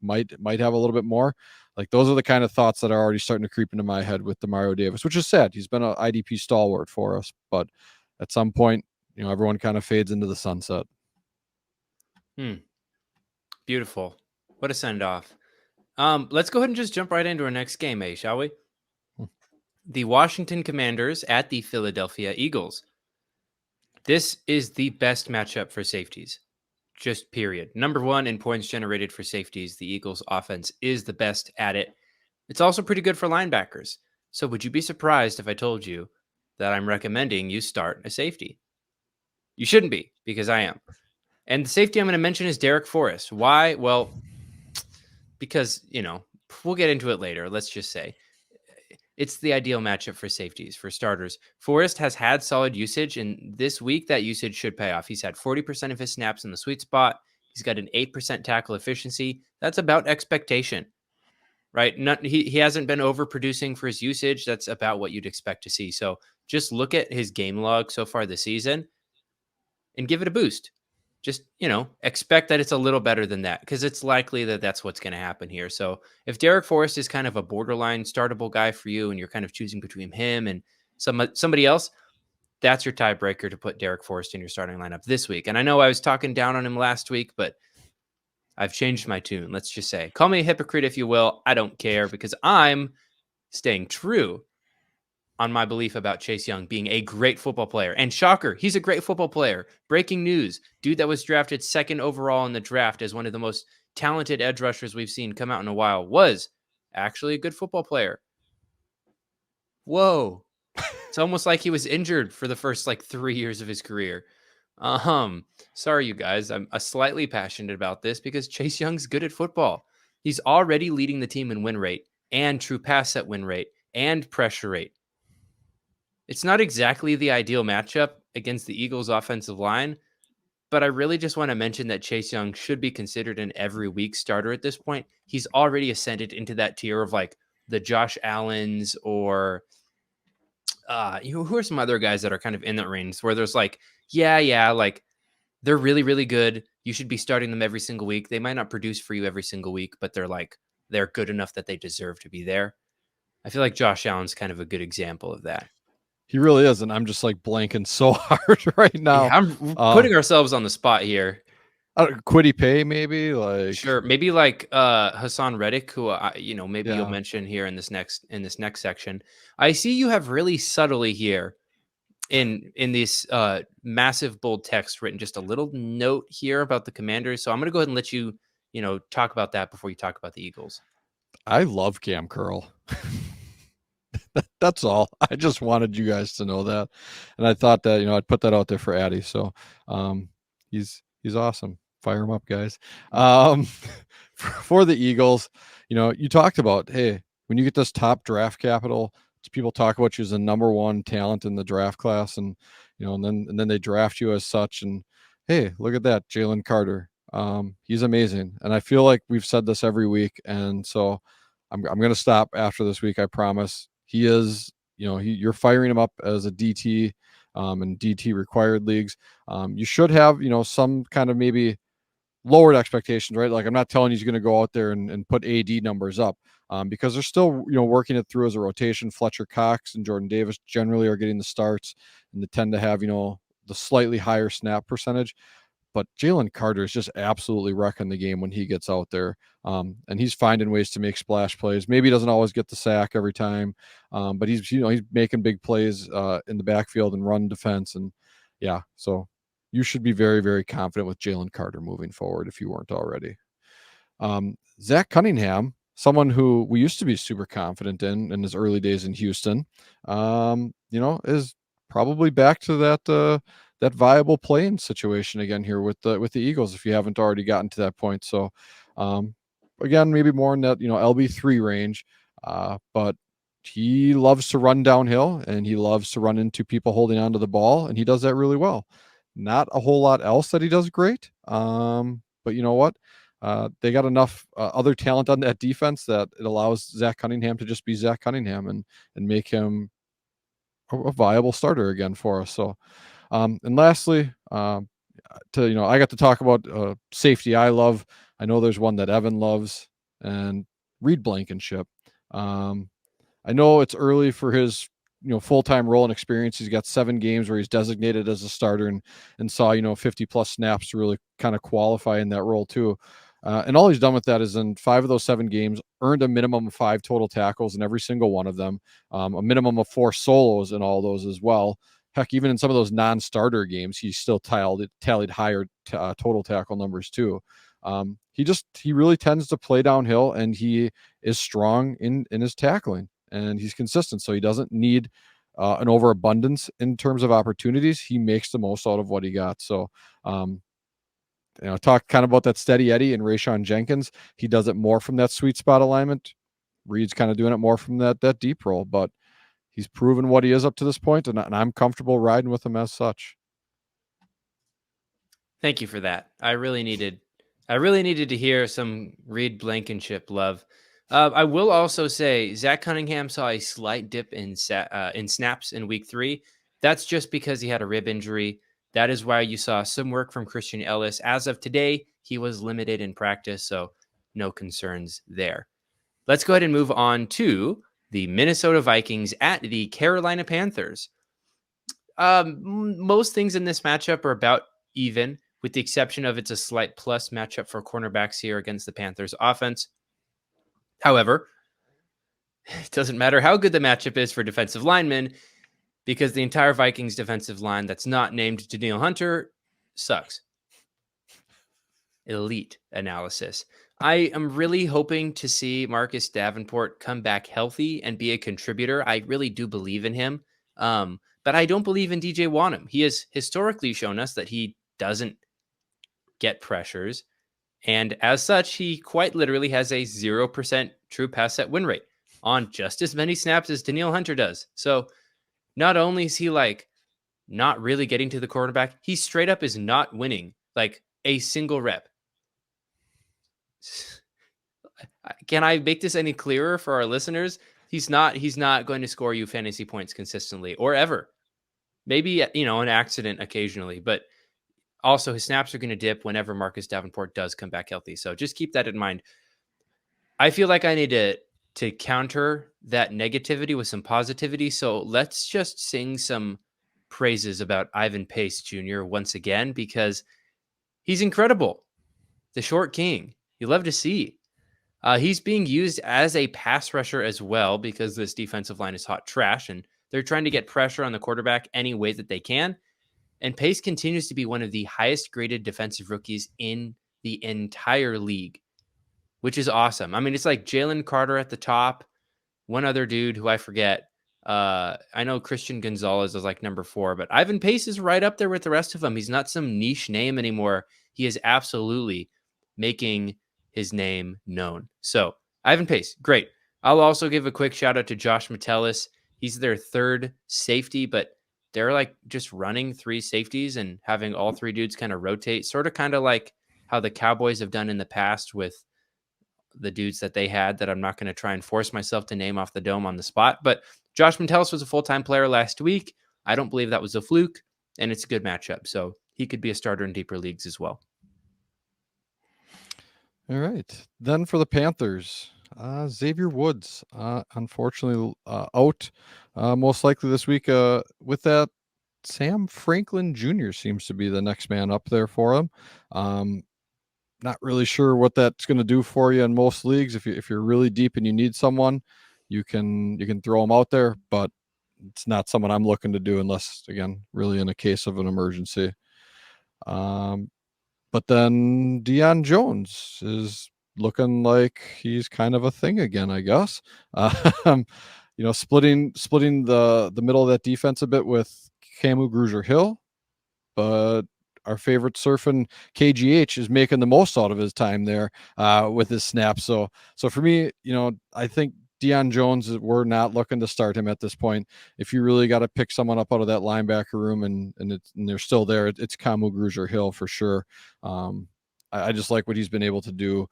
might have a little bit more? Like, those are the kind of thoughts that are already starting to creep into my head with Demario Davis, which is sad. He's been an IDP stalwart for us, but at some point, everyone kind of fades into the sunset. Beautiful. What a send off. Let's go ahead and just jump right into our next game, shall we? The Washington Commanders at the Philadelphia Eagles. This is the best matchup for safeties. Just period. Number 1 in points generated for safeties. The Eagles offense is the best at it. It's also pretty good for linebackers. So would you be surprised if I told you that I'm recommending you start a safety? You shouldn't be, because I am. And the safety I'm going to mention is Derek Forrest. Why? Well, because, we'll get into it later. Let's just say it's the ideal matchup for safeties, for starters. Forrest has had solid usage, and this week that usage should pay off. He's had 40% of his snaps in the sweet spot. He's got an 8% tackle efficiency. That's about expectation, right? He hasn't been overproducing for his usage. That's about what you'd expect to see. So just look at his game log so far this season. and give it a boost. Just, expect that it's a little better than that because it's likely that that's what's going to happen here. So if Derek Forrest is kind of a borderline startable guy for you and you're kind of choosing between him and somebody else, that's your tiebreaker to put Derek Forrest in your starting lineup this week. And I know I was talking down on him last week, but I've changed my tune. Let's just say, call me a hypocrite if you will. I don't care because I'm staying true on my belief about Chase Young being a great football player. And shocker, he's a great football player. Breaking news, dude that was drafted second overall in the draft as one of the most talented edge rushers we've seen come out in a while was actually a good football player. Whoa. It's almost like he was injured for the first 3 years of his career. Sorry, you guys. I'm slightly passionate about this because Chase Young's good at football. He's already leading the team in win rate and true pass set win rate and pressure rate. It's not exactly the ideal matchup against the Eagles' offensive line, but I really just want to mention that Chase Young should be considered an every week starter at this point. He's already ascended into that tier of the Josh Allens or who are some other guys that are kind of in that range where there's they're really, really good. You should be starting them every single week. They might not produce for you every single week, but they're good enough that they deserve to be there. I feel like Josh Allen's kind of a good example of that. He really is, and I'm just blanking so hard right now. Yeah, I'm putting ourselves on the spot here. Quiddy Pay, maybe Sure, maybe Hassan Reddick, who maybe Yeah. you'll mention here in this next section. I see you have really subtly here in this massive bold text written just a little note here about the Commanders. So I'm going to go ahead and let you talk about that before you talk about the Eagles. I love Cam Curl. That's all. I just wanted you guys to know that, and I thought that I'd put that out there for Addy. So he's awesome. Fire him up, guys. For the Eagles, you talked about, hey, when you get this top draft capital, people talk about you as the number one talent in the draft class, and and then they draft you as such. And hey, look at that, Jalen Carter. He's amazing, and I feel like we've said this every week, and so I'm going to stop after this week. I promise. He is, you're firing him up as a DT, in DT required leagues. You should have, some kind of maybe lowered expectations, right? I'm not telling you he's going to go out there and put AD numbers up, because they're still, working it through as a rotation. Fletcher Cox and Jordan Davis generally are getting the starts, and they tend to have, the slightly higher snap percentage. But Jalen Carter is just absolutely wrecking the game when he gets out there. And he's finding ways to make splash plays. Maybe he doesn't always get the sack every time, but he's making big plays in the backfield and run defense. And yeah, so you should be very, very confident with Jalen Carter moving forward if you weren't already. Zach Cunningham, someone who we used to be super confident in his early days in Houston, is probably back to that viable playing situation again here with the Eagles, if you haven't already gotten to that point. So again, maybe more in that LB3 range, but he loves to run downhill and he loves to run into people holding onto the ball, and he does that really well. Not a whole lot else that he does great, but you know what? They got enough other talent on that defense that it allows Zach Cunningham to just be Zach Cunningham and make him a viable starter again for us. So and lastly, I got to talk about safety I love. I know there's one that Evan loves, and Reed Blankenship. I know it's early for his full-time role and experience. He's got 7 games where he's designated as a starter and saw 50 plus snaps to really kind of qualify in that role too. And all he's done with that is in 5 of those 7 games earned a minimum of 5 total tackles in every single one of them, a minimum of 4 solos in all those as well. Heck, even in some of those non-starter games, he still tallied higher total tackle numbers too. He really tends to play downhill, and he is strong in his tackling, and he's consistent. So he doesn't need an overabundance in terms of opportunities. He makes the most out of what he got. So, talk kind of about that steady Eddie and Rayshon Jenkins. He does it more from that sweet spot alignment. Reed's kind of doing it more from that deep roll, but he's proven what he is up to this point, and I'm comfortable riding with him as such. Thank you for that. I really needed to hear some Reed Blankenship love. I will also say Zach Cunningham saw a slight dip in snaps in week 3. That's just because he had a rib injury. That is why you saw some work from Christian Ellis. As of today, he was limited in practice, so no concerns there. Let's go ahead and move on to the Minnesota Vikings at the Carolina Panthers. Most things in this matchup are about even, with the exception of it's a slight plus matchup for cornerbacks here against the Panthers offense. However, it doesn't matter how good the matchup is for defensive linemen, because the entire Vikings defensive line that's not named Danielle Hunter sucks. Elite analysis. I am really hoping to see Marcus Davenport come back healthy and be a contributor. I really do believe in him. But I don't believe in DJ Wanham. He has historically shown us that he doesn't get pressures. And as such, he quite literally has a 0% true pass set win rate on just as many snaps as Danielle Hunter does. So not only is he like not really getting to the quarterback, he straight up is not winning like a single rep. Can I make this any clearer for our listeners? He's not going to score you fantasy points consistently or ever. Maybe, an accident occasionally, but also his snaps are going to dip whenever Marcus Davenport does come back healthy. So just keep that in mind. I feel like I need to counter that negativity with some positivity. So let's just sing some praises about Ivan Pace Jr. once again, because he's incredible. The short king. You love to see. He's being used as a pass rusher as well, because this defensive line is hot trash and they're trying to get pressure on the quarterback any way that they can. And Pace continues to be one of the highest graded defensive rookies in the entire league, which is awesome. I mean, it's like Jalen Carter at the top, one other dude who I forget. I know Christian Gonzalez is like number 4, but Ivan Pace is right up there with the rest of them. He's not some niche name anymore. He is absolutely making his name known. So Ivan Pace, great. I'll also give a quick shout out to Josh Metellus. He's their third safety, but they're like just running 3 safeties and having all 3 dudes kind of rotate, sort of kind of like how the Cowboys have done in the past with the dudes that they had that I'm not going to try and force myself to name off the dome on the spot. But Josh Metellus was a full-time player last week. I don't believe that was a fluke, and it's a good matchup. So he could be a starter in deeper leagues as well. All right. Then for the Panthers, Xavier Woods, unfortunately out most likely this week. With that, Sam Franklin Jr. seems to be the next man up there for him. Not really sure what that's going to do for you in most leagues. If you're really deep and you need someone, you can throw him out there, but it's not someone I'm looking to do unless, again, really in a case of an emergency. But then Deion Jones is looking like he's kind of a thing again, I guess. Splitting the middle of that defense a bit with Camu Grugier-Hill, but our favorite surfing KGH is making the most out of his time there with his snaps. So for me, I think Deion Jones, we're not looking to start him at this point. If you really got to pick someone up out of that linebacker room and they're still there, it's Camu Grugier-Hill for sure. I just like what he's been able to do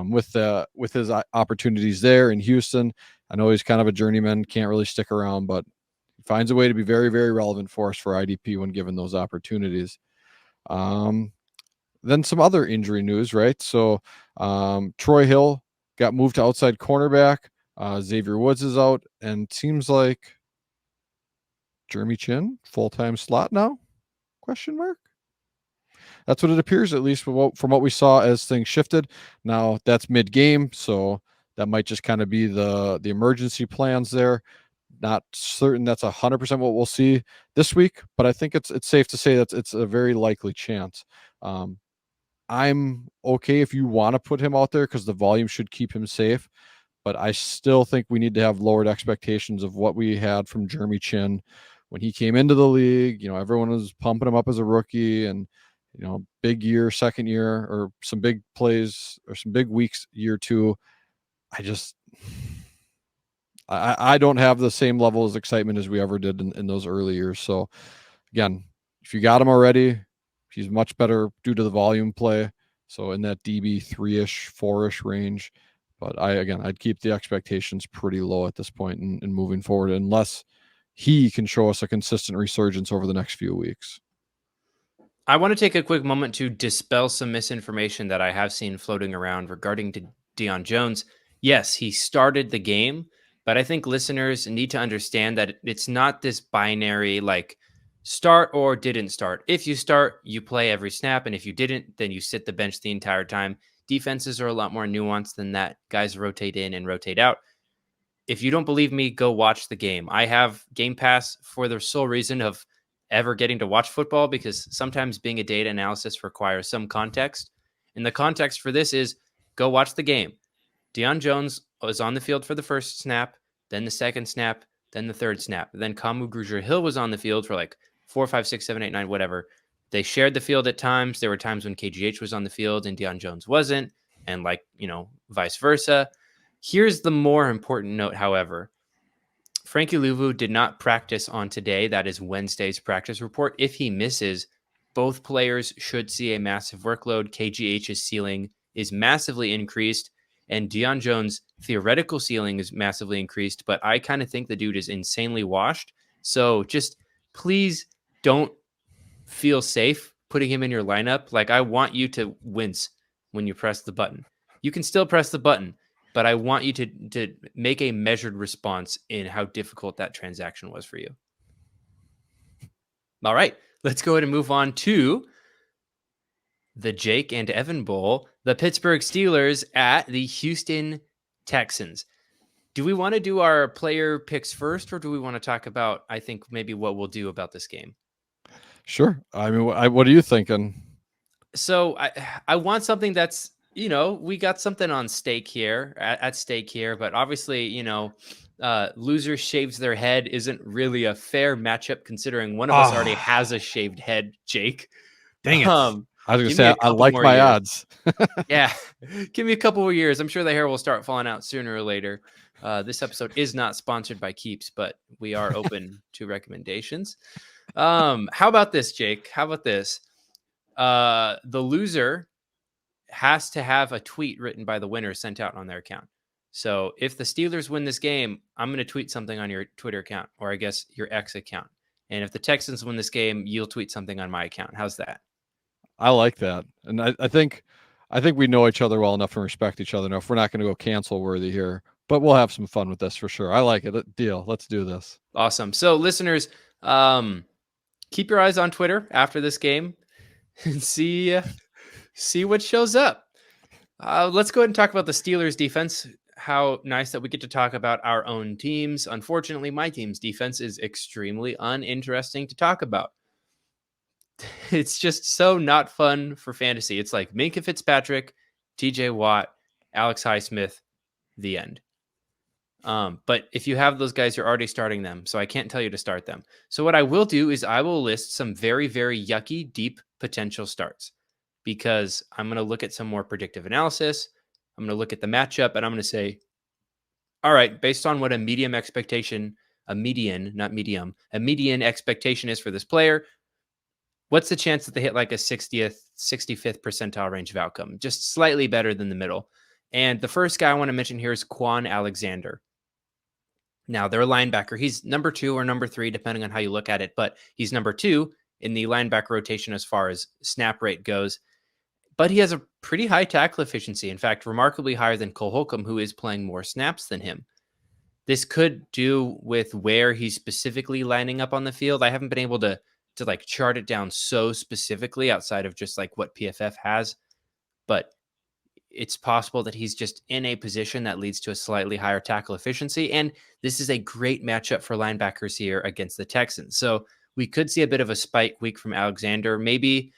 with his opportunities there in Houston. I know he's kind of a journeyman, can't really stick around, but he finds a way to be very, very relevant for us for IDP when given those opportunities. Then some other injury news, right? So Troy Hill got moved to outside cornerback. Xavier Woods is out, and seems like Jeremy Chin, full-time slot now? Question mark? That's what it appears, at least from what we saw as things shifted. Now, that's mid-game, so that might just kind of be the emergency plans there. Not certain that's 100% what we'll see this week, but I think it's safe to say that it's a very likely chance. I'm okay if you want to put him out there because the volume should keep him safe. But I still think we need to have lowered expectations of what we had from Jeremy Chin when he came into the league. Everyone was pumping him up as a rookie and, big year, second year, or some big plays or some big weeks, year 2. I don't have the same level of excitement as we ever did in those early years. So again, if you got him already, he's much better due to the volume play. So in that DB 3-ish, 4-ish range. But I'd keep the expectations pretty low at this point and moving forward, unless he can show us a consistent resurgence over the next few weeks. I want to take a quick moment to dispel some misinformation that I have seen floating around regarding to Deion Jones. Yes, he started the game, but I think listeners need to understand that it's not this binary like start or didn't start. If you start, you play every snap, and if you didn't, then you sit the bench the entire time. Defenses are a lot more nuanced than that. Guys rotate in and rotate out. If you don't believe me, go watch the game. I have Game Pass for the sole reason of ever getting to watch football, because sometimes being a data analysis requires some context. And the context for this is go watch the game. Deion Jones was on the field for the first snap, then the second snap, then the third snap. Then Kamu Grugier-Hill was on the field for like 4, 5, 6, 7, 8, 9, whatever. They shared the field at times. There were times when KGH was on the field and Deion Jones wasn't, and vice versa. Here's the more important note, however. Frankie Louvu did not practice on today. That is Wednesday's practice report. If he misses, both players should see a massive workload. KGH's ceiling is massively increased, and Deion Jones' theoretical ceiling is massively increased, but I kind of think the dude is insanely washed. So just please don't feel safe putting him in your lineup. Like, I want you to wince when you press the button. You can still press the button, but I want you to make a measured response in how difficult that transaction was for you. All right, let's go ahead and move on to the Jake and Evan Bowl, the Pittsburgh Steelers at the Houston Texans. Do we want to do our player picks first, or do we want to talk about, I think, maybe what we'll do about this game? Sure. I mean, what are you thinking? So I want something that's, we got something on stake here, at stake here, but obviously, loser shaves their head isn't really a fair matchup, considering one of us already has a shaved head, Jake. Dang it. I was going to give me say, a I couple like more my years. odds. Yeah. Give me a couple more years. I'm sure the hair will start falling out sooner or later. This episode is not sponsored by Keeps, but we are open to recommendations. How about this, Jake? How about this? The loser has to have a tweet written by the winner sent out on their account. So if the Steelers win this game, I'm going to tweet something on your Twitter account, or I guess your X account. And if the Texans win this game, you'll tweet something on my account. How's that? I like that. And I think we know each other well enough and respect each other enough. We're not going to go cancel worthy here, but we'll have some fun with this for sure. I like it. Deal. Let's do this. Awesome. So listeners, keep your eyes on Twitter after this game and see what shows up. Let's go ahead and talk about the Steelers defense. How nice that we get to talk about our own teams. Unfortunately, my team's defense is extremely uninteresting to talk about. It's just so not fun for fantasy. It's like Minkah Fitzpatrick, TJ Watt, Alex Highsmith, the end. But if you have those guys, you're already starting them. So I can't tell you to start them. So what I will do is I will list some very, very yucky, deep potential starts, because I'm going to look at some more predictive analysis. I'm going to look at the matchup, and I'm going to say, all right, based on what a median expectation is for this player, what's the chance that they hit like a 60th, 65th percentile range of outcome? Just slightly better than the middle. And the first guy I want to mention here is Quan Alexander. Now, they're a linebacker. He's number 2 or number 3, depending on how you look at it, but he's number 2 in the linebacker rotation as far as snap rate goes. But he has a pretty high tackle efficiency. In fact, remarkably higher than Cole Holcomb, who is playing more snaps than him. This could do with where he's specifically lining up on the field. I haven't been able to like chart it down so specifically outside of just like what PFF has, but it's possible that he's just in a position that leads to a slightly higher tackle efficiency. And this is a great matchup for linebackers here against the Texans. So we could see a bit of a spike week from Alexander. Maybe,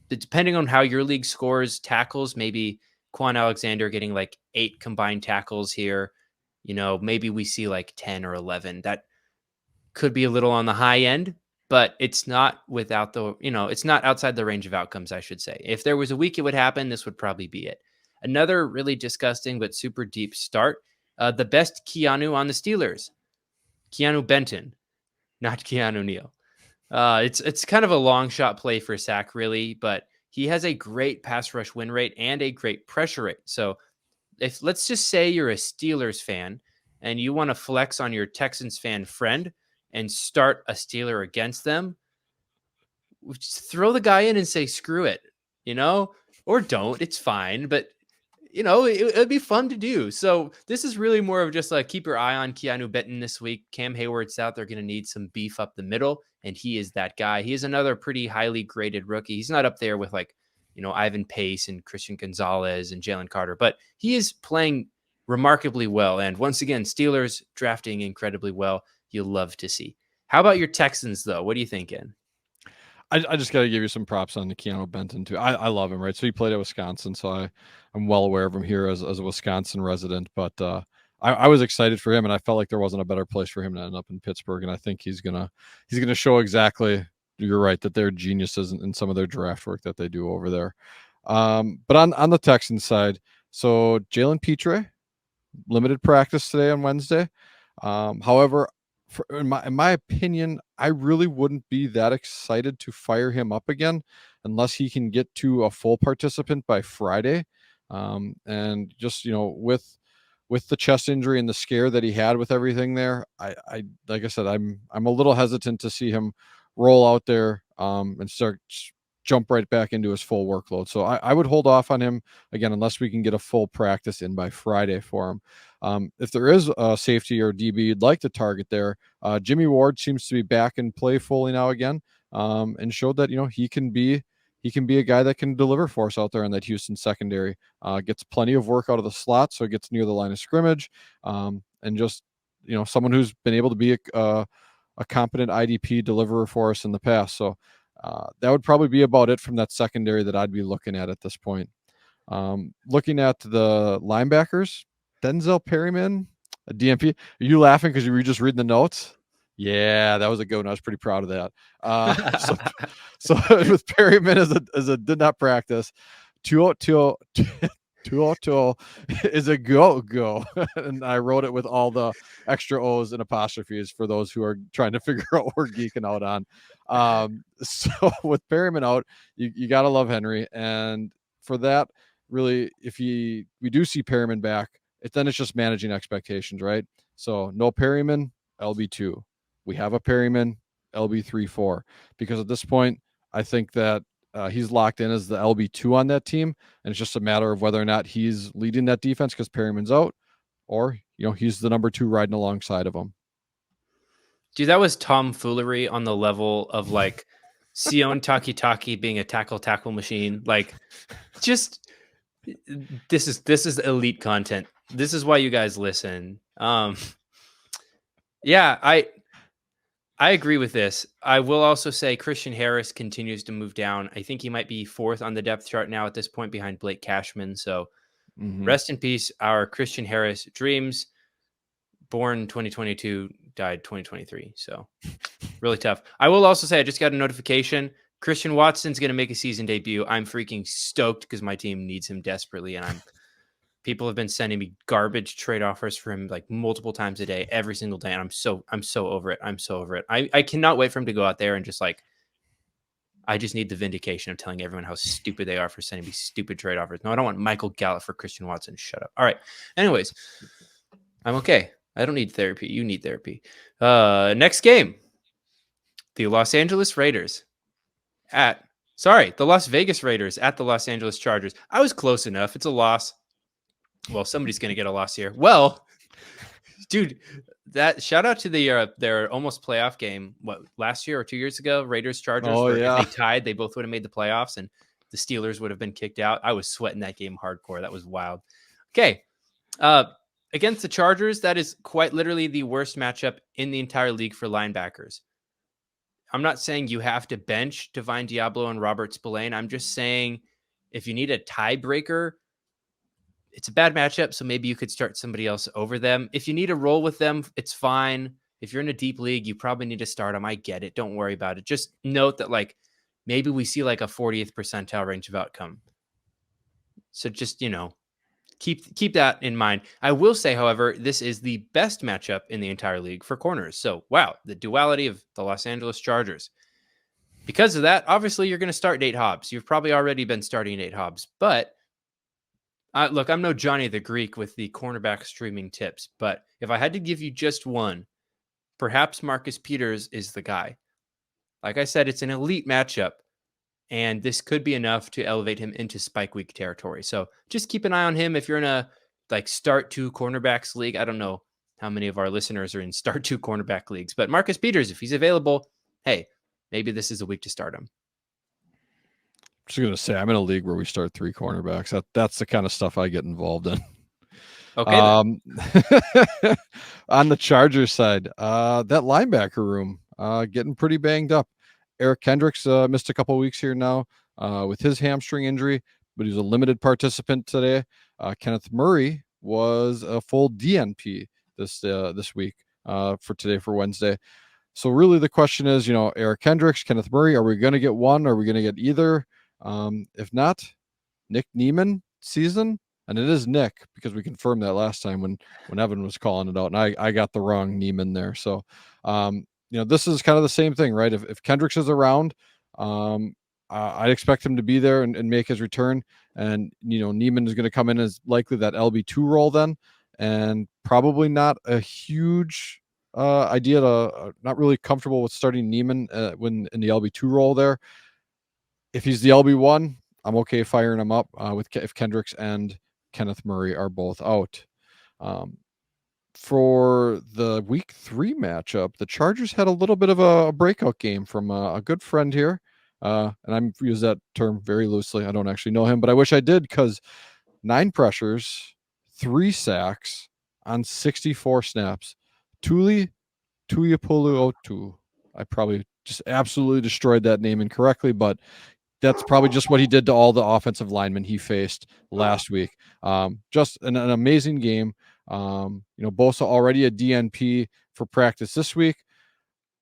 depending on how your league scores tackles, maybe Quan Alexander getting like 8 combined tackles here. Maybe we see like 10 or 11. That could be a little on the high end, but it's not without it's not outside the range of outcomes, I should say. If there was a week it would happen, this would probably be it. Another really disgusting but super deep start, the best Keanu on the Steelers, Keanu Benton, not Keanu Neal. It's kind of a long shot play for Sack, really, but he has a great pass rush win rate and a great pressure rate. So if, let's just say you're a Steelers fan and you want to flex on your Texans fan friend and start a Steeler against them, just throw the guy in and say, screw it, or don't. It's fine. But, it'd be fun to do. So this is really more of just like keep your eye on Keanu Benton this week. Cam Hayward's out. They're going to need some beef up the middle. And he is that guy. He is another pretty highly graded rookie. He's not up there with like, Ivan Pace and Christian Gonzalez and Jalen Carter, but he is playing remarkably well. And once again, Steelers drafting incredibly well. You'll love to see. How about your Texans, though? What are you thinking? I just got to give you some props on the Keanu Benton too. I love him, right? So he played at Wisconsin, so I'm well aware of him here as a Wisconsin resident. But I was excited for him, and I felt like there wasn't a better place for him to end up in Pittsburgh. And I think he's gonna show exactly. You're right that they're geniuses in some of their draft work that they do over there. But on the Texans side, so Jalen Petre, limited practice today on Wednesday. However, in my opinion, I really wouldn't be that excited to fire him up again unless he can get to a full participant by Friday. And just with the chest injury and the scare that he had with everything there, I like I said, I'm a little hesitant to see him roll out there and jump right back into his full workload. So I would hold off on him again unless we can get a full practice in by Friday for him. If there is a safety or DB you'd like to target there, Jimmy Ward seems to be back in play fully now again, and showed that he can be a guy that can deliver for us out there in that Houston secondary. Gets plenty of work out of the slot, so it gets near the line of scrimmage, and just someone who's been able to be a competent IDP deliverer for us in the past. So that would probably be about it from that secondary that I'd be looking at this point. Looking at the linebackers, Denzel Perryman, a DMP. Are you laughing because you were just reading the notes? Yeah, that was a good one. I was pretty proud of that. So with Perryman as a did not practice, 202 is a go. And I wrote it with all the extra O's and apostrophes for those who are trying to figure out what we're geeking out on. So with Perryman out, you got to love Henry. And for that, really, if we do see Perryman back, then it's just managing expectations, right? So no Perryman, LB2. We have a Perryman, LB3-4. Because at this point, I think that he's locked in as the LB2 on that team, and it's just a matter of whether or not he's leading that defense because Perryman's out, or he's the number 2 riding alongside of him. Dude, that was tomfoolery on the level of like Sion Takitaki being a tackle machine. Like, just this is elite content. This is why you guys listen. Yeah, I agree with this. I will also say Christian Harris continues to move down. I think he might be 4th on the depth chart now at this point behind Blake Cashman. So rest in peace, our Christian Harris dreams. Born 2022, died 2023. So really tough. I will also say I just got a notification. Christian Watson's going to make a season debut. I'm freaking stoked because my team needs him desperately. And people have been sending me garbage trade offers for him like multiple times a day, every single day. And I'm so over it. I'm so over it. I cannot wait for him to go out there and just like, I just need the vindication of telling everyone how stupid they are for sending me stupid trade offers. No, I don't want Michael Gallup for Christian Watson. Shut up. All right. Anyways, I'm okay. I don't need therapy. You need therapy. Next game, the Los Angeles Raiders the Las Vegas Raiders at the Los Angeles Chargers. I was close enough. It's a loss. Well, somebody's going to get a loss here. Well, dude, that shout out to their almost playoff game. What, last year or 2 years ago? Raiders Chargers. Oh, yeah. If they tied, they both would have made the playoffs, and the Steelers would have been kicked out. I was sweating that game hardcore. That was wild. Okay, against the Chargers, that is quite literally the worst matchup in the entire league for linebackers. I'm not saying you have to bench Divine Diablo and Robert Spillane. I'm just saying if you need a tiebreaker, it's a bad matchup, so maybe you could start somebody else over them. If you need to roll with them, it's fine. If you're in a deep league, you probably need to start them. I get it. Don't worry about it. Just note that like maybe we see like a 40th percentile range of outcome. So just, keep that in mind. I will say, however, this is the best matchup in the entire league for corners. So, wow, the duality of the Los Angeles Chargers. Because of that, obviously, you're going to start Nate Hobbs. You've probably already been starting Nate Hobbs. But, look, I'm no Johnny the Greek with the cornerback streaming tips. But if I had to give you just one, perhaps Marcus Peters is the guy. Like I said, it's an elite matchup, and this could be enough to elevate him into spike week territory. So just keep an eye on him if you're in a like start 2 cornerbacks league. I don't know how many of our listeners are in start 2 cornerback leagues, but Marcus Peters, if he's available, hey, maybe this is a week to start him. Just gonna say, I'm in a league where we start 3 cornerbacks. That's the kind of stuff I get involved in. Okay. On the Chargers side, that linebacker room getting pretty banged up. Eric Kendricks missed a couple weeks here now with his hamstring injury, but he's a limited participant today. Kenneth Murray was a full DNP this week for today for Wednesday. So really the question is, Eric Kendricks, Kenneth Murray, are we going to get one? Are we going to get either? If not, Nick Niemann season. And it is Nick, because we confirmed that last time when Evan was calling it out, and I got the wrong Neiman there. So, this is kind of the same thing, right? If Kendricks is around, I'd expect him to be there and make his return. And, Neiman is going to come in as likely that LB2 role then, and probably not a huge idea to not really comfortable with starting Neiman when in the LB2 role there. If he's the LB1, I'm okay firing him up if Kendricks and Kenneth Murray are both out. For the week 3 matchup, the Chargers had a little bit of a breakout game from a good friend here. And I'm use that term very loosely. I don't actually know him, but I wish I did, because 9 pressures, 3 sacks on 64 snaps. Tuli Tuipulotu. I probably just absolutely destroyed that name incorrectly, but that's probably just what he did to all the offensive linemen he faced last week. Just an amazing game. Bosa already a DNP for practice this week.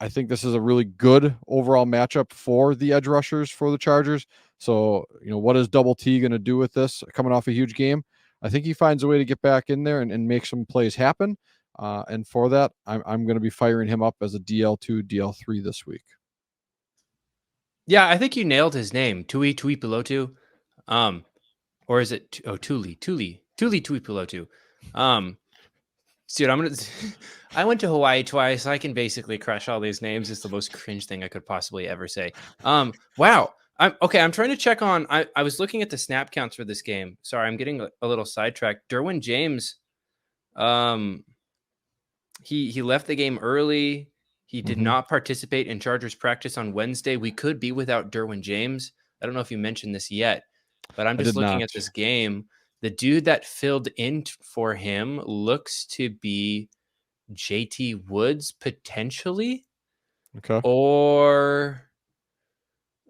I think this is a really good overall matchup for the edge rushers for the Chargers. So, what is Double T going to do with this coming off a huge game? I think he finds a way to get back in there and make some plays happen. And for that, I'm going to be firing him up as a DL2, DL3 this week. Yeah, I think you nailed his name, Tui Pilotu. Or is it Tuli Pilotu? Dude, I'm gonna. I went to Hawaii twice. I can basically crush all these names. It's the most cringe thing I could possibly ever say. Wow. I'm trying to check on. I was looking at the snap counts for this game. Sorry, I'm getting a little sidetracked. Derwin James, he left the game early. He did not participate in Chargers practice on Wednesday. We could be without Derwin James. I don't know if you mentioned this yet, but I'm just looking at this game. The dude that filled in for him looks to be JT Woods potentially. Okay. Or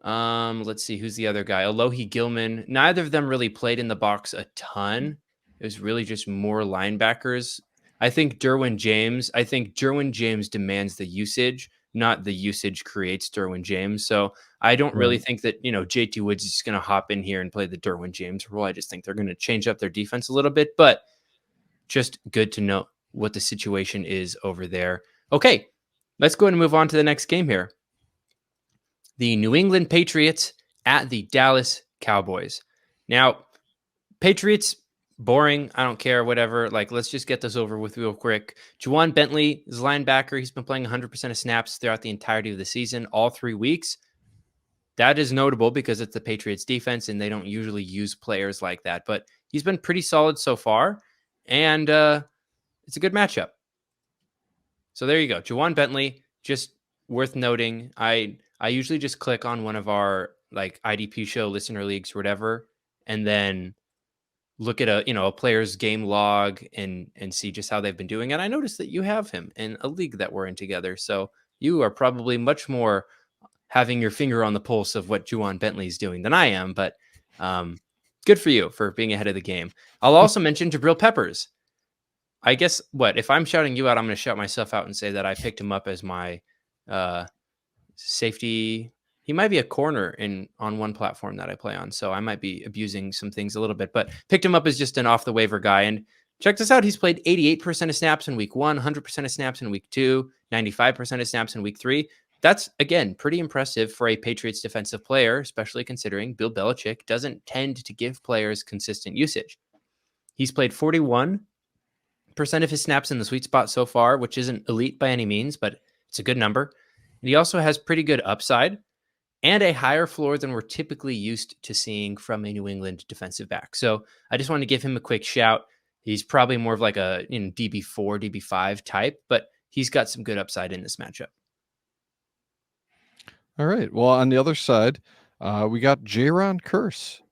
let's see, who's the other guy? Alohi Gilman. Neither of them really played in the box a ton. It was really just more linebackers. I think Derwin James demands the usage, not the usage creates Derwin James. So I don't really think that, JT Woods is just going to hop in here and play the Derwin James role. I just think they're going to change up their defense a little bit, but just good to know what the situation is over there. Okay, let's go ahead and move on to the next game here. The New England Patriots at the Dallas Cowboys. Now, Patriots, boring. I don't care, whatever. Let's just get this over with real quick. Juwan Bentley is linebacker. He's been playing 100% of snaps throughout the entirety of the season, all 3 weeks. That is notable because it's the Patriots defense and they don't usually use players like that. But he's been pretty solid so far, and it's a good matchup. So there you go. Juwan Bentley, just worth noting. I usually just click on one of our IDP show listener leagues or whatever, and then look at a player's game log and see just how they've been doing. And I noticed that you have him in a league that we're in together. So you are probably much more having your finger on the pulse of what Juwan Bentley is doing than I am. But good for you for being ahead of the game. I'll also mention Jabril Peppers. I guess if I'm shouting you out, I'm going to shout myself out and say that I picked him up as my safety. He might be a corner on one platform that I play on, so I might be abusing some things a little bit, but picked him up as just an off the waiver guy. And check this out. He's played 88% of snaps in week 1, 100% of snaps in week 2, 95% of snaps in week 3. That's, again, pretty impressive for a Patriots defensive player, especially considering Bill Belichick doesn't tend to give players consistent usage. He's played 41% of his snaps in the sweet spot so far, which isn't elite by any means, but it's a good number. And he also has pretty good upside and a higher floor than we're typically used to seeing from a New England defensive back. So I just want to give him a quick shout. He's probably more of like a DB4, DB5 type, but he's got some good upside in this matchup. All right. Well, on the other side, we got Jaron Curse.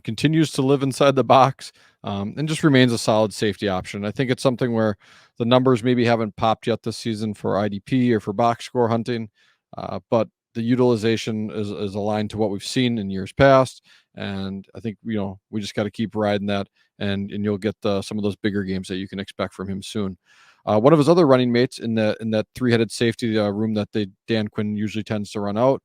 Continues to live inside the box and just remains a solid safety option. I think it's something where the numbers maybe haven't popped yet this season for IDP or for box score hunting, but the utilization is aligned to what we've seen in years past. And I think, we just got to keep riding that, and you'll get some of those bigger games that you can expect from him soon. One of his other running mates in that three-headed safety room that Dan Quinn usually tends to run out,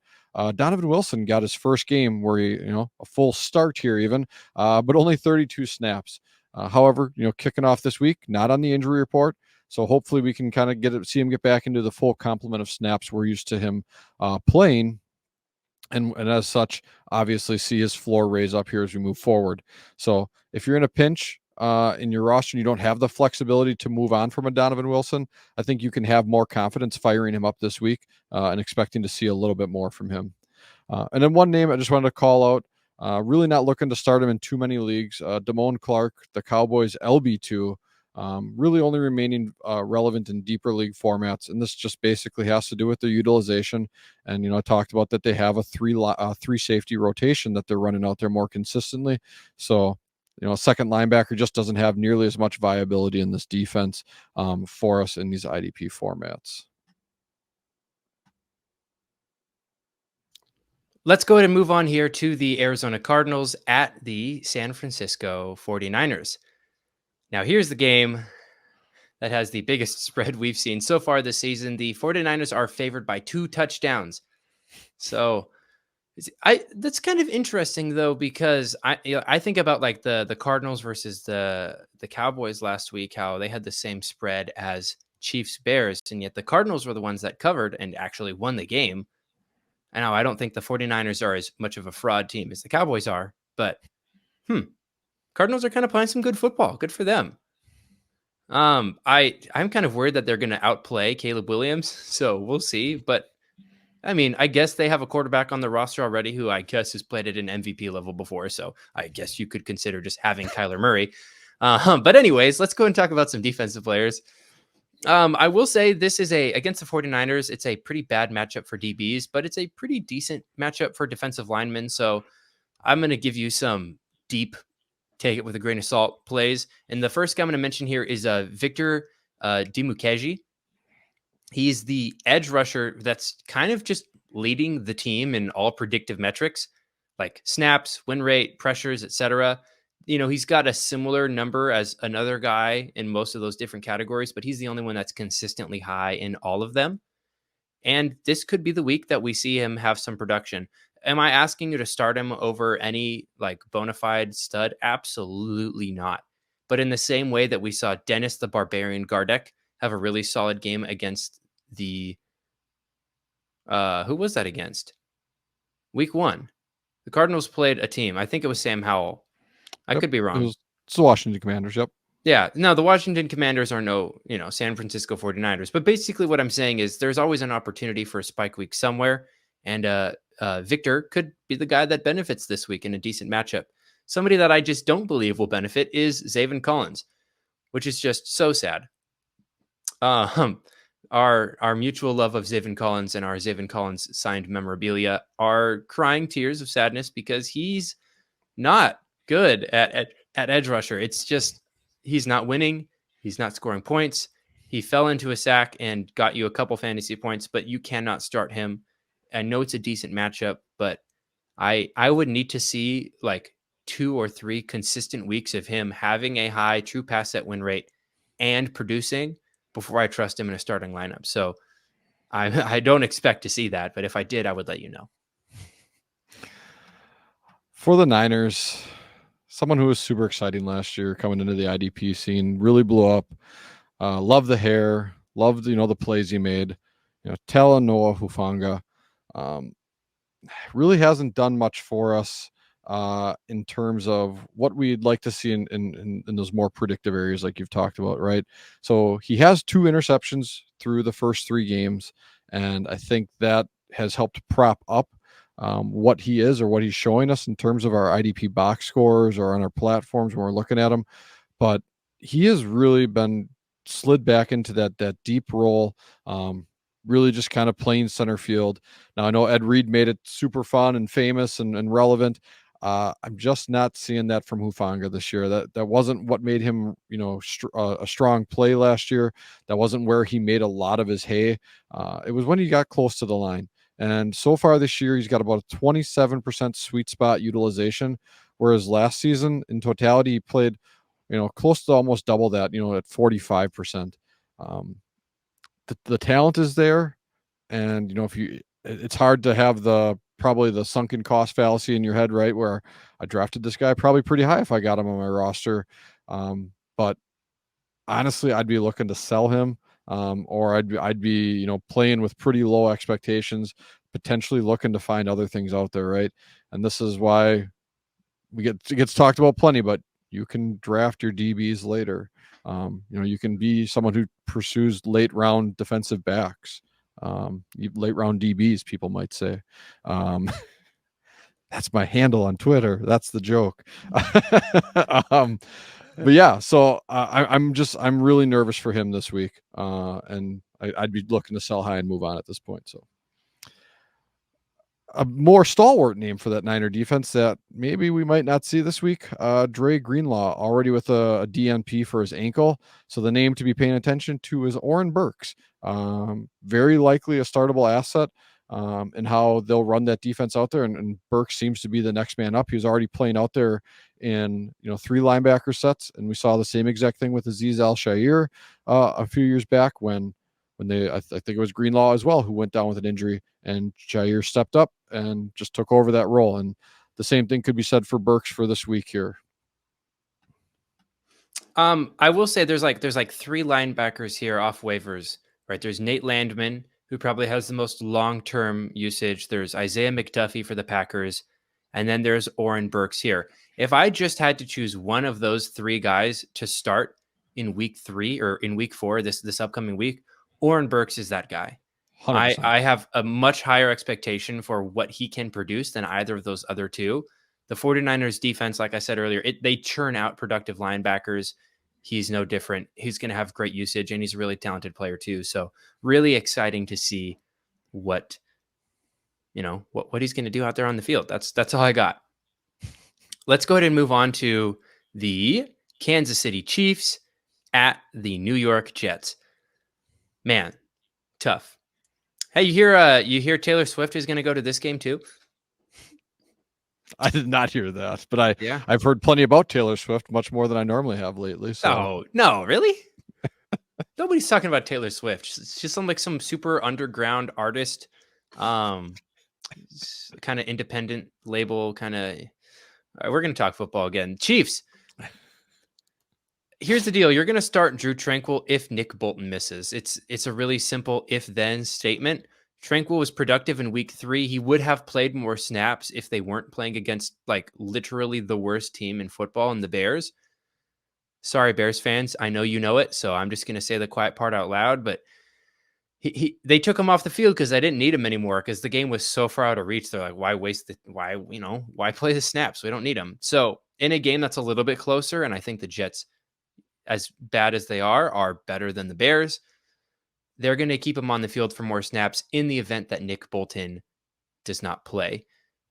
Donovan Wilson got his first game where he, a full start here even, but only 32 snaps. However, kicking off this week, not on the injury report. So hopefully we can kind of see him get back into the full complement of snaps we're used to him playing. And as such, obviously see his floor raise up here as we move forward. So if you're in a pinch in your roster and you don't have the flexibility to move on from a Donovan Wilson, I think you can have more confidence firing him up this week and expecting to see a little bit more from him. And then one name I just wanted to call out, really not looking to start him in too many leagues, Damone Clark, the Cowboys LB2, really only remaining relevant in deeper league formats. And this just basically has to do with their utilization. And, I talked about that they have a three safety rotation that they're running out there more consistently. So, a second linebacker just doesn't have nearly as much viability in this defense for us in these IDP formats. Let's go ahead and move on here to the Arizona Cardinals at the San Francisco 49ers. Now, here's the game that has the biggest spread we've seen so far this season. The 49ers are favored by 2 touchdowns. So that's kind of interesting though, because I think about like the Cardinals versus the Cowboys last week, how they had the same spread as Chiefs Bears, and yet the Cardinals were the ones that covered and actually won the game. I know I don't think the 49ers are as much of a fraud team as the Cowboys are, but Cardinals are kind of playing some good football. Good for them. I'm kind of worried that they're going to outplay Caleb Williams, so we'll see. But I mean, I guess they have a quarterback on the roster already who I guess has played at an MVP level before, so I guess you could consider just having Kyler Murray. But anyways, let's go and talk about some defensive players. I will say this is against the 49ers, it's a pretty bad matchup for DBs, but it's a pretty decent matchup for defensive linemen. So I'm going to give you some deep, take it with a grain of salt plays. And the first guy I'm going to mention here is Victor Dimukeji. He's the edge rusher that's kind of just leading the team in all predictive metrics like snaps, win rate, pressures, etc. He's got a similar number as another guy in most of those different categories, but he's the only one that's consistently high in all of them. And this could be the week that we see him have some production. Am I asking you to start him over any like bona fide stud? Absolutely not. But in the same way that we saw Dennis the Barbarian Gardeck have a really solid game against the who was that against? Week 1. The Cardinals played a team. I think it was Sam Howell. I could be wrong. It's the Washington Commanders. Yep. Yeah. No, the Washington Commanders are no, San Francisco 49ers. But basically what I'm saying is there's always an opportunity for a spike week somewhere. And Victor could be the guy that benefits this week in a decent matchup. Somebody that I just don't believe will benefit is Zaven Collins, which is just so sad. Our mutual love of Zaven Collins and our Zaven Collins signed memorabilia are crying tears of sadness because he's not good at edge rusher. It's just he's not winning. He's not scoring points. He fell into a sack and got you a couple fantasy points, but you cannot start him. I know it's a decent matchup, but I would need to see like 2 or 3 consistent weeks of him having a high true pass set win rate and producing before I trust him in a starting lineup. So I don't expect to see that, but if I did, I would let you know. For the Niners, someone who was super exciting last year coming into the IDP scene, really blew up. Love the hair, loved the plays he made. Talanoa Hufanga really hasn't done much for us in terms of what we'd like to see in those more predictive areas like you've talked about, right? So he has 2 interceptions through the first 3 games, And I think that has helped prop up what he is or what he's showing us in terms of our IDP box scores or on our platforms when we're looking at him. But he has really been slid back into that deep role, really just kind of playing center field. Now I know Ed Reed made it super fun and famous and relevant. I'm just not seeing that from Hufanga this year. That wasn't what made him, a strong play last year. That wasn't where he made a lot of his hay. It was when he got close to the line. And so far this year, he's got about a 27% sweet spot utilization, whereas last season in totality, he played, close to almost double that, at 45%. The talent is there. And, it's hard to have probably the sunken cost fallacy in your head, right? Where I drafted this guy probably pretty high if I got him on my roster. But honestly, I'd be looking to sell him, or I'd be playing with pretty low expectations, potentially looking to find other things out there, right? And this is why it gets talked about plenty, but you can draft your DBs later. You can be someone who pursues late round defensive backs, late round DBs, people might say. That's my handle on Twitter. That's the joke. But yeah, so I'm really nervous for him this week, and I'd be looking to sell high and move on at this point. So a more stalwart name for that Niner defense that maybe we might not see this week. Dre Greenlaw already with a DNP for his ankle. So the name to be paying attention to is Oren Burks. Very likely a startable asset, and how they'll run that defense out there. And Burks seems to be the next man up. He was already playing out there in 3 linebacker sets, and we saw the same exact thing with Azeez Al-Shaair a few years back when I think it was Greenlaw as well who went down with an injury, and Jair stepped up and just took over that role. And the same thing could be said for Burks for this week here. I will say there's like 3 linebackers here off waivers, right? There's Nate Landman, who probably has the most long-term usage. There's Isaiah McDuffie for the Packers, and then there's Oren Burks here. If I just had to choose one of those 3 guys to start in week 3 or in week 4, this upcoming week, Oren Burks is that guy. 100%. I have a much higher expectation for what he can produce than either of those other 2. The 49ers defense, like I said earlier, they churn out productive linebackers. He's no different. He's going to have great usage, and he's a really talented player too. So really exciting to see what he's going to do out there on the field. That's all I got. Let's go ahead and move on to the Kansas City Chiefs at the New York Jets. Man, tough. Hey, you hear Taylor Swift is going to go to this game too? I did not hear that, but I've heard plenty about Taylor Swift, much more than I normally have lately. So Oh, no, really? Nobody's talking about Taylor Swift. She's some super underground artist, kind of independent label, kind of. We're going to talk football again. Chiefs. Here's the deal. You're going to start Drew Tranquill if Nick Bolton misses. It's a really simple if-then statement. Tranquill was productive in week 3. He would have played more snaps if they weren't playing against literally the worst team in football in the Bears. Sorry, Bears fans. I know you know it, so I'm just going to say the quiet part out loud, but they took him off the field because they didn't need him anymore because the game was so far out of reach. They're like, why play the snaps? We don't need him. So in a game that's a little bit closer, and I think the Jets, as bad as they are better than the Bears, they're going to keep him on the field for more snaps in the event that Nick Bolton does not play.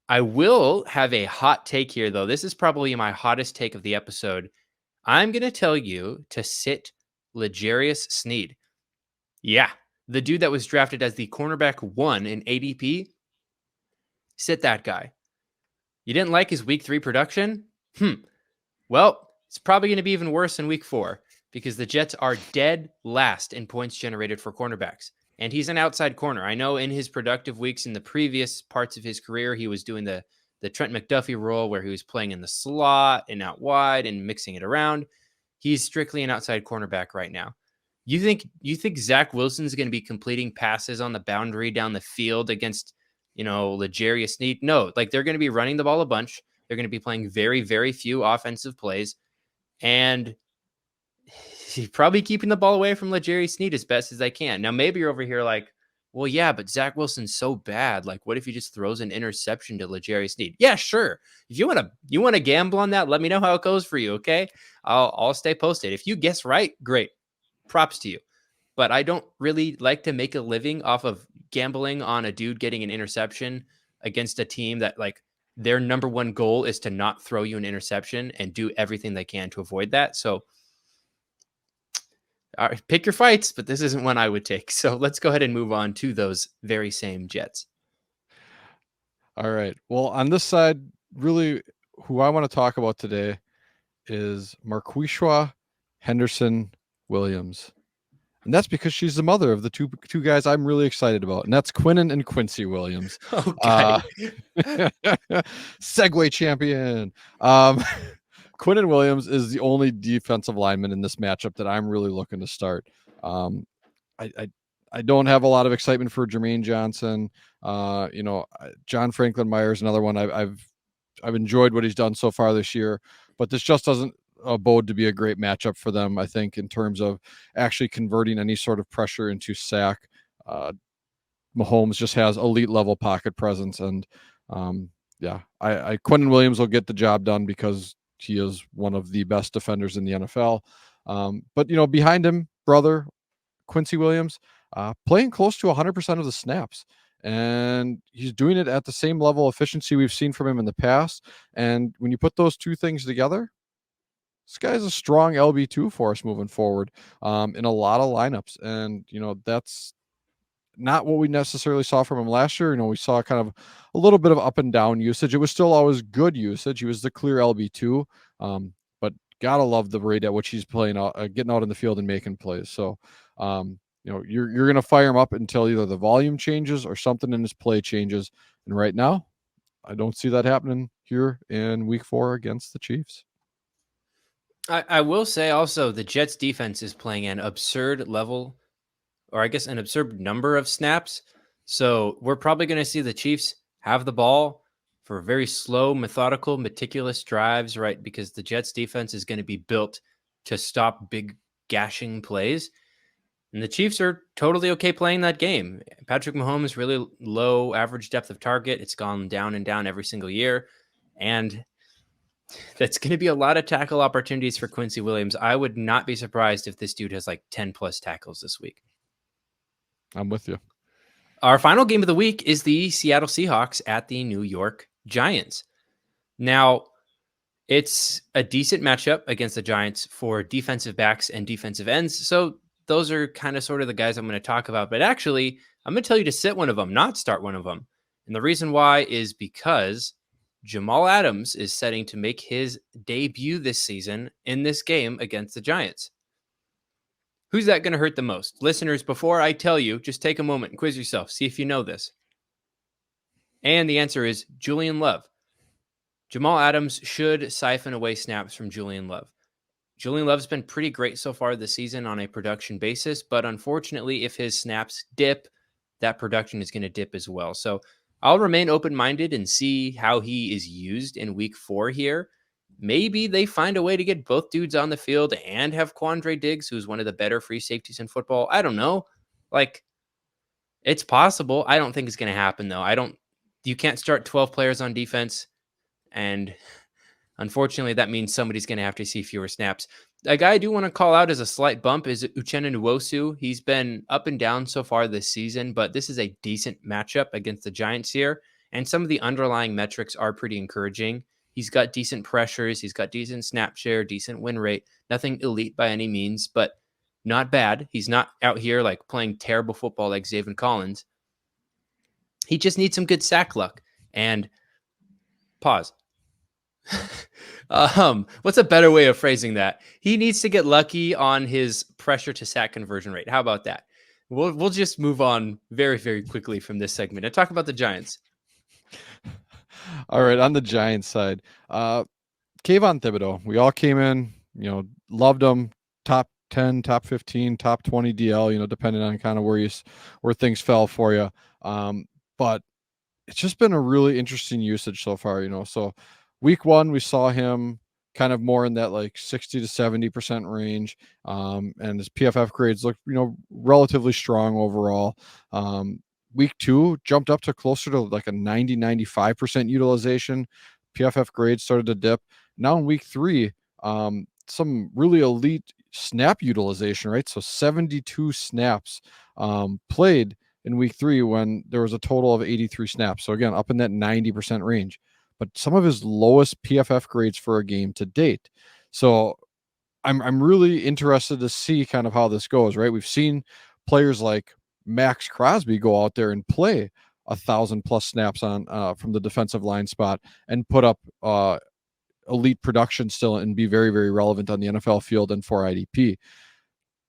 I will have a hot take here, though. This is probably my hottest take of the episode. I'm going to tell you to sit L'Jarius Sneed. Yeah, the dude that was drafted as the cornerback 1 in ADP. Sit that guy. You didn't like his week 3 production? Well, it's probably going to be even worse in week 4 because the Jets are dead last in points generated for cornerbacks. And he's an outside corner. I know in his productive weeks in the previous parts of his career, he was doing the Trent McDuffie role where he was playing in the slot and out wide and mixing it around. He's strictly an outside cornerback right now. You think Zach Wilson's going to be completing passes on the boundary down the field against, L'Jarius Sneed? No, they're going to be running the ball a bunch. They're going to be playing very, very few offensive plays. And he's probably keeping the ball away from L'Jarius Sneed as best as they can. Now, maybe you're over here like, Well, yeah, but Zach Wilson's so bad. Like, what if he just throws an interception to L'Jarius Sneed? Yeah, sure. If you want to gamble on that, let me know how it goes for you. Okay, I'll stay posted. If you guess right, great. Props to you. But I don't really like to make a living off of gambling on a dude getting an interception against a team that, like, their number one goal is to not throw you an interception and do everything they can to avoid that. So pick your fights, but this isn't one I would take. So let's go ahead and move on to those very same Jets. All right. Well, on this side, really, who I want to talk about today is Marquishua Henderson Williams. And that's because she's the mother of the two guys I'm really excited about, and that's Quinnen and Quincy Williams. Okay. Segway champion. Quinnen Williams is the only defensive lineman in this matchup that I'm really looking to start. I don't have a lot of excitement for Jermaine Johnson. John Franklin Myers, another one I've enjoyed what he's done so far this year, but this just doesn't bode to be a great matchup for them, I think, in terms of actually converting any sort of pressure into sack. Mahomes just has elite level pocket presence, and Quinnen Williams will get the job done because he is one of the best defenders in the NFL. But behind him, brother Quincy Williams, playing close to 100% of the snaps. And he's doing it at the same level of efficiency we've seen from him in the past. And when you put those two things together, this guy's a strong LB2 for us moving forward in a lot of lineups. And, that's not what we necessarily saw from him last year. We saw kind of a little bit of up and down usage. It was still always good usage. He was the clear LB2, but gotta love the rate at which he's playing out, getting out in the field and making plays. So, you're going to fire him up until either the volume changes or something in his play changes. And right now, I don't see that happening here in week 4 against the Chiefs. I will say also the Jets defense is playing an absurd level, or I guess an absurd number of snaps. So we're probably going to see the Chiefs have the ball for very slow, methodical, meticulous drives, right? Because the Jets defense is going to be built to stop big gashing plays. And the Chiefs are totally okay playing that game. Patrick Mahomes, really low average depth of target. It's gone down and down every single year. And that's going to be a lot of tackle opportunities for Quincy Williams. I would not be surprised if this dude has like 10 plus tackles this week. I'm with you. Our final game of the week is the Seattle Seahawks at the New York Giants. Now, it's a decent matchup against the Giants for defensive backs and defensive ends. So those are kind of sort of the guys I'm going to talk about. But actually, I'm going to tell you to sit one of them, not start one of them. And the reason why is because Jamal Adams is setting to make his debut this season in this game against the Giants. Who's that going to hurt the most? Listeners, before I tell you, just take a moment and quiz yourself. See if you know this. And the answer is Julian Love. Jamal Adams should siphon away snaps from Julian Love. Julian Love's been pretty great so far this season on a production basis, but unfortunately, if his snaps dip, that production is going to dip as well. So I'll remain open-minded and see how he is used in week 4 here. Maybe they find a way to get both dudes on the field and have Quandre Diggs, who's one of the better free safeties in football. I don't know. It's possible. I don't think it's going to happen, though. You can't start 12 players on defense, and unfortunately, that means somebody's going to have to see fewer snaps. A guy I do want to call out as a slight bump is Uchenna Nwosu. He's been up and down so far this season, but this is a decent matchup against the Giants here, and some of the underlying metrics are pretty encouraging. He's got decent pressures. He's got decent snap share, decent win rate. Nothing elite by any means, but not bad. He's not out here like playing terrible football like Zaven Collins. He just needs some good sack luck. And pause. What's a better way of phrasing that? He needs to get lucky on his pressure to sack conversion rate. How about that? We'll just move on very, very quickly from this segment and talk about the Giants. All right, on the Giants side, Kayvon Thibodeau, we all came in, loved him, top 10, top 15, top 20 DL, depending on kind of where things fell for you. But it's just been a really interesting usage so far, So week 1, we saw him kind of more in that like 60 to 70% range. And his PFF grades look, relatively strong overall. Week 2 jumped up to closer to like a 95% utilization. PFF grades started to dip. Now in week 3, some really elite snap utilization, right? So 72 snaps played in week 3 when there was a total of 83 snaps. So again, up in that 90% range, but some of his lowest PFF grades for a game to date. So I'm really interested to see kind of how this goes, right? We've seen players like Max Crosby go out there and play 1,000+ snaps on from the defensive line spot and put up elite production still and be very, very relevant on the NFL field and for IDP.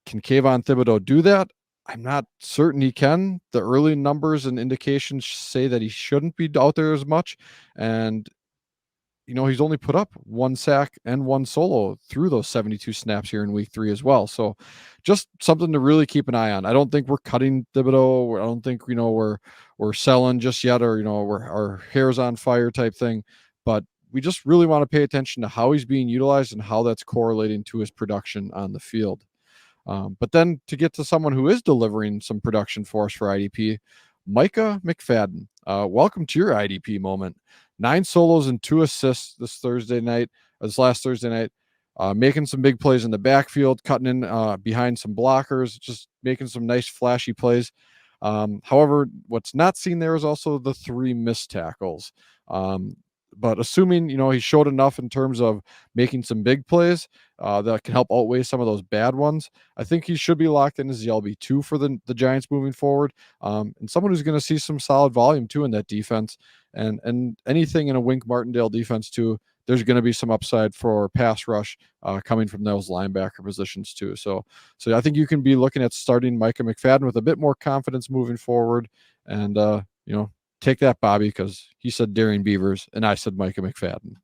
Can Kayvon Thibodeau do that? I'm not certain he can. The early numbers and indications say that he shouldn't be out there as much. And, he's only put up 1 sack and 1 solo through those 72 snaps here in week 3 as well. So just something to really keep an eye on. I don't think we're cutting Thibodeau. I don't think, we're selling just yet, or, our hair's on fire type thing. But we just really want to pay attention to how he's being utilized and how that's correlating to his production on the field. But then to get to someone who is delivering some production for us for IDP, Micah McFadden. Welcome to your IDP moment. 9 solos and 2 assists this last Thursday night. Making some big plays in the backfield, cutting in behind some blockers, just making some nice flashy plays. However, what's not seen there is also the 3 missed tackles. But assuming, he showed enough in terms of making some big plays that can help outweigh some of those bad ones, I think he should be locked in as the LB2 for the Giants moving forward. And someone who's going to see some solid volume too in that defense. And anything in a Wink Martindale defense too, there's going to be some upside for pass rush coming from those linebacker positions too. So I think you can be looking at starting Micah McFadden with a bit more confidence moving forward. And, take that, Bobby, because he said Darian Beavers and I said Micah McFadden.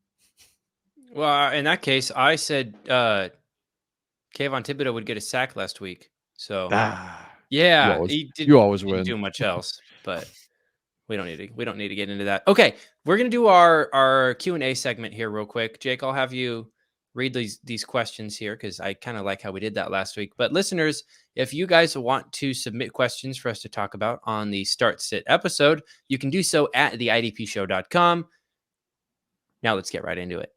Well, in that case, I said Kayvon Thibodeau would get a sack last week. So yeah, you always didn't win. do much else, but we don't need to get into that. Okay, we're gonna do our Q&A segment here real quick. Jake, I'll have you read these questions here because I kind of like how we did that last week. But listeners, if you guys want to submit questions for us to talk about on the Start Sit episode, you can do so at theidpshow.com. Now let's get right into it.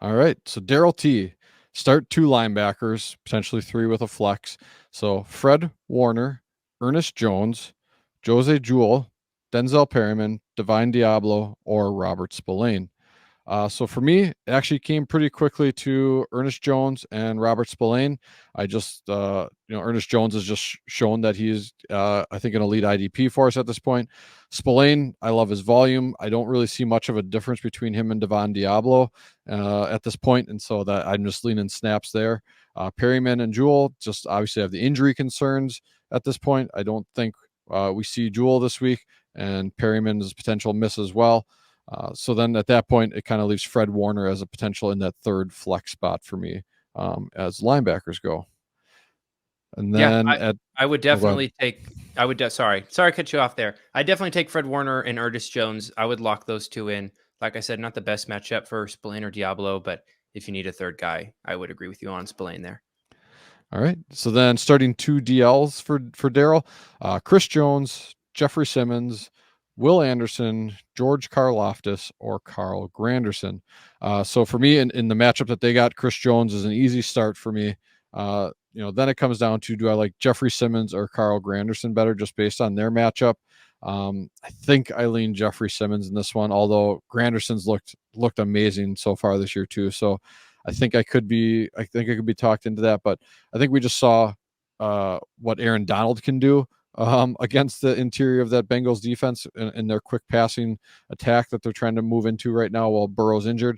All right. So Daryl T, start 2 linebackers, potentially 3 with a flex. So Fred Warner, Ernest Jones, Jose Jewell, Denzel Perryman, Divine Diablo, or Robert Spillane. So for me, it actually came pretty quickly to Ernest Jones and Robert Spillane. I just, Ernest Jones has just shown that he's, I think, an elite IDP for us at this point. Spillane, I love his volume. I don't really see much of a difference between him and Devon Diablo at this point, and so that I'm just leaning snaps there. Perryman and Jewell just obviously have the injury concerns at this point. I don't think we see Jewell this week, and Perryman's potential miss as well. So then at that point, it kind of leaves Fred Warner as a potential in that 3rd flex spot for me as linebackers go. And then I would definitely take. Sorry to cut you off there. I definitely take Fred Warner and Ernest Jones. I would lock those 2 in. Like I said, not the best matchup for Spillane or Diablo, but if you need a 3rd guy, I would agree with you on Spillane there. All right. So then starting 2 DLs for Daryl, Chris Jones, Jeffrey Simmons, Will Anderson, George Karlaftis, or Carl Granderson. So for me, in the matchup that they got, Chris Jones is an easy start for me. Then it comes down to, do I like Jeffrey Simmons or Carl Granderson better just based on their matchup? I think I lean Jeffrey Simmons in this one, although Granderson's looked amazing so far this year too. So I think I could be talked into that, but I think we just saw what Aaron Donald can do against the interior of that Bengals defense and their quick passing attack that they're trying to move into right now while Burrow's injured.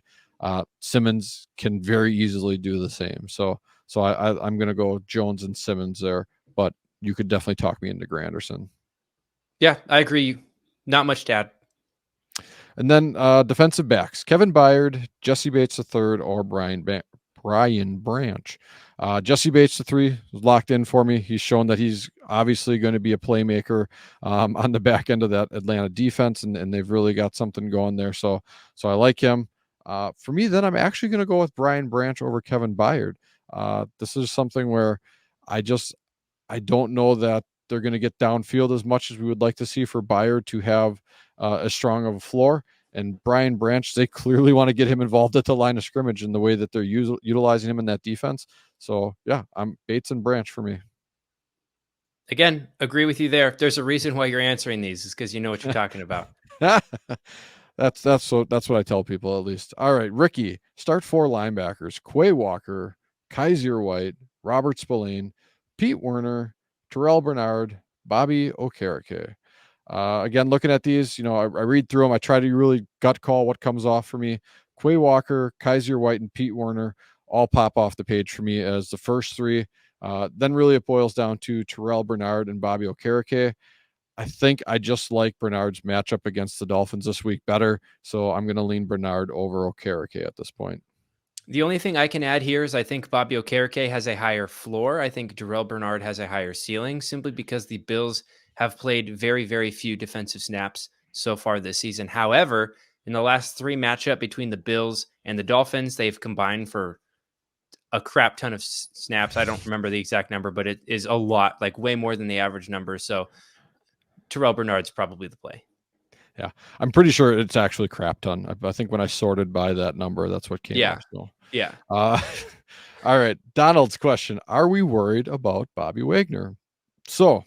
Simmons can very easily do the same. So I'm going to go Jones and Simmons there, but you could definitely talk me into Granderson. Yeah, I agree. Not much to add. And then defensive backs, Kevin Byard, Jesse Bates III, or Brian Branch. Jesse Bates III is locked in for me. He's shown that he's obviously going to be a playmaker on the back end of that Atlanta defense, and they've really got something going there. So I like him. For me, then I'm actually going to go with Brian Branch over Kevin Byard. This is something where I don't know that they're going to get downfield as much as we would like to see for Byard to have as strong of a floor. And Brian Branch, they clearly want to get him involved at the line of scrimmage in the way that they're utilizing him in that defense. So yeah, I'm Bates and Branch for me. Again, agree with you there. There's a reason why you're answering these is because you know what you're talking about. That's what I tell people at least. All right, Ricky, start 4 linebackers: Quay Walker, Kaiser White, Robert Spillane, Pete Werner, Terrell Bernard, Bobby Okereke. Again, looking at these, I read through them. I try to really gut call what comes off for me. Quay Walker, Kaiser White, and Pete Werner all pop off the page for me as the first 3. Then really it boils down to Terrell Bernard and Bobby Okereke. I think I just like Bernard's matchup against the Dolphins this week better, so I'm going to lean Bernard over Okereke at this point. The only thing I can add here is I think Bobby Okereke has a higher floor. I think Terrell Bernard has a higher ceiling simply because the Bills have played very, very few defensive snaps so far this season. However, in the last 3 matchup between the Bills and the Dolphins, they've combined for a crap ton of snaps. I don't remember the exact number, but it is a lot, like way more than the average number. So Terrell Bernard's probably the play. Yeah, I'm pretty sure it's actually crap ton. I think when I sorted by that number, that's what came up. So. Yeah. All right. Donald's question: are we worried about Bobby Wagner? So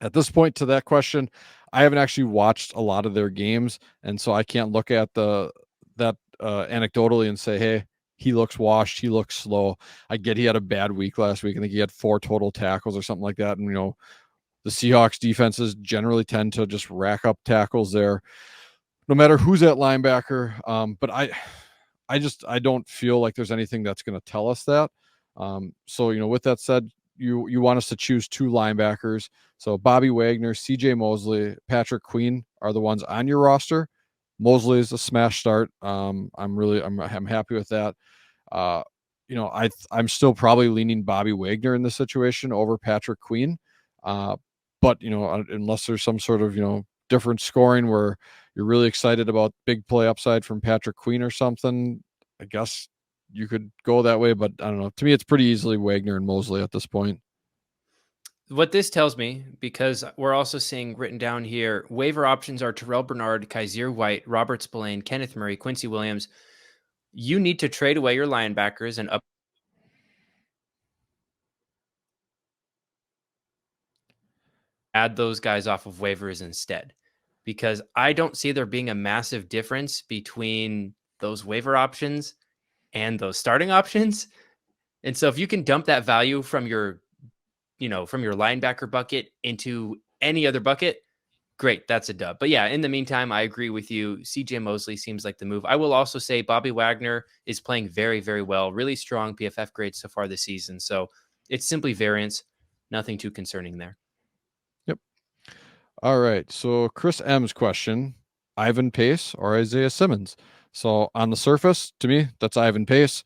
at this point to that question, I haven't actually watched a lot of their games, and so I can't look at that anecdotally and say, hey, he looks washed, he looks slow. I get he had a bad week last week. I think he had 4 total tackles or something like that. And the Seahawks defenses generally tend to just rack up tackles there, no matter who's at linebacker. But I don't feel like there's anything that's going to tell us that. So with that said, you want us to choose 2 linebackers. So Bobby Wagner, CJ Mosley, Patrick Queen are the ones on your roster. Mosley is a smash start. I'm happy with that. I'm still probably leaning Bobby Wagner in this situation over Patrick Queen. But unless there's some sort of different scoring where you're really excited about big play upside from Patrick Queen or something, I guess you could go that way. But I don't know. To me, it's pretty easily Wagner and Mosley at this point. What this tells me, because we're also seeing written down here, waiver options are Terrell Bernard, Kaiser White, Robert Spillane, Kenneth Murray, Quincy Williams. You need to trade away your linebackers and add those guys off of waivers instead, because I don't see there being a massive difference between those waiver options and those starting options. And so if you can dump that value from your linebacker bucket into any other bucket, great, that's a dub. But yeah, in the meantime, I agree with you. CJ Mosley seems like the move. I will also say Bobby Wagner is playing very, very well, really strong PFF grades so far this season. So it's simply variance, nothing too concerning there. Yep. All right. So Chris M's question: Ivan Pace or Isaiah Simmons? So on the surface, to me, that's Ivan Pace.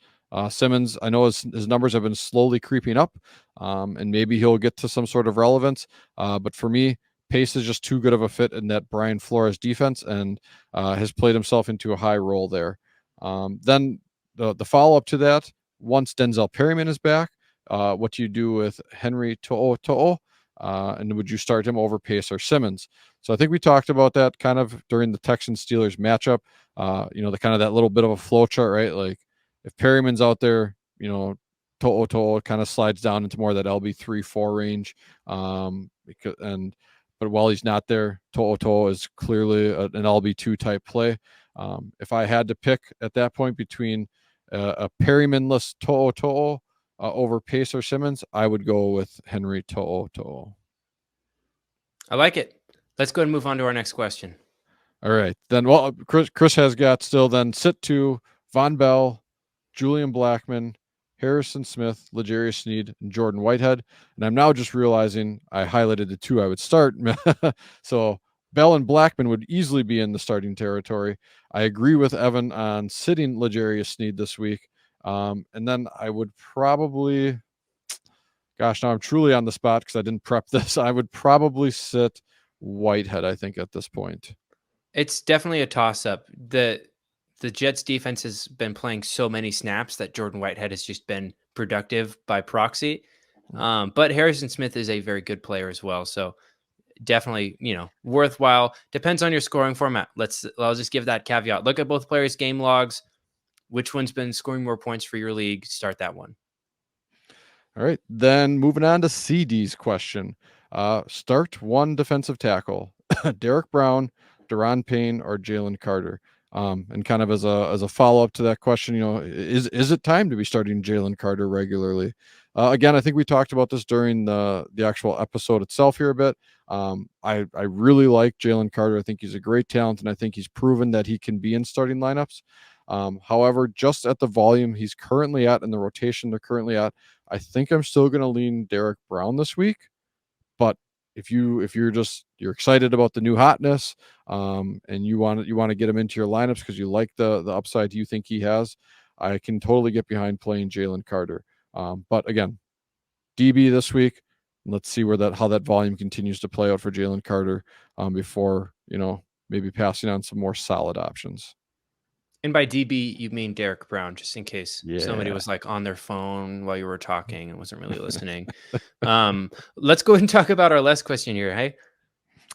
Simmons, I know his numbers have been slowly creeping up, and maybe he'll get to some sort of relevance. But for me, Pace is just too good of a fit in that Brian Flores defense, and has played himself into a high role there. Then the follow up to that, once Denzel Perryman is back, what do you do with Henry To'o? And would you start him over Pace or Simmons? So I think we talked about that kind of during the Texans Steelers matchup. The kind of that little bit of a flow chart, right? Like if Perryman's out there, To'o kind of slides down into more of that LB3-4 range. But while he's not there, To'o is clearly an LB2 type play. If I had to pick at that point between a Perryman-less To'o over Pace or Simmons, I would go with Henry To'o. I like it. Let's go and move on to our next question. All right. Then, well, Chris has got still then sit to Von Bell, Julian Blackman, Harrison Smith, L'Jarius Sneed, and Jordan Whitehead. And I'm now just realizing I highlighted the 2 I would start. So Bell and Blackman would easily be in the starting territory. I agree with Evan on sitting L'Jarius Sneed this week. And then I would probably, now I'm truly on the spot because I didn't prep this. I would probably sit Whitehead, I think, at this point. It's definitely a toss-up. The the Jets defense has been playing so many snaps that Jordan Whitehead has just been productive by proxy. But Harrison Smith is a very good player as well. So definitely, worthwhile. Depends on your scoring format. I'll just give that caveat. Look at both players' game logs. Which one's been scoring more points for your league? Start that one. All right. Then moving on to CD's question. Start one defensive tackle. Derek Brown, Deron Payne, or Jalen Carter. And kind of as a follow-up to that question, is it time to be starting Jalen Carter regularly? Again, I think we talked about this during the actual episode itself here a bit. I really like Jalen Carter. I think he's a great talent, and I think he's proven that he can be in starting lineups. However, just at the volume he's currently at and the rotation they're currently at, I think I'm still going to lean Derek Brown this week. But if you're excited about the new hotness, and you want to get him into your lineups because you like the upside you think he has, I can totally get behind playing Jalen Carter. But again, DB this week. Let's see how that volume continues to play out for Jalen Carter before maybe passing on some more solid options. And by DB, you mean Derek Brown, just in case somebody Yeah. was like on their phone while you were talking and wasn't really listening. Let's go ahead and talk about our last question here. Hey,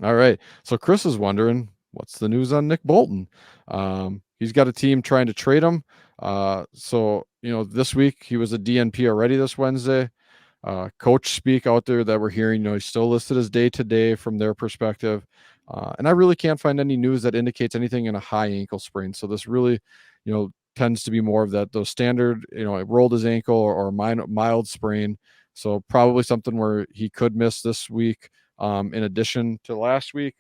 All right. So Chris is wondering, what's the news on Nick Bolton? He's got a team trying to trade him. So this week he was a DNP already this Wednesday. Coach speak out there that we're hearing, he's still listed as day to day from their perspective. And I really can't find any news that indicates anything in a high ankle sprain. So this really, tends to be more of those standard, it rolled his ankle or mild sprain. So probably something where he could miss this week, in addition to last week.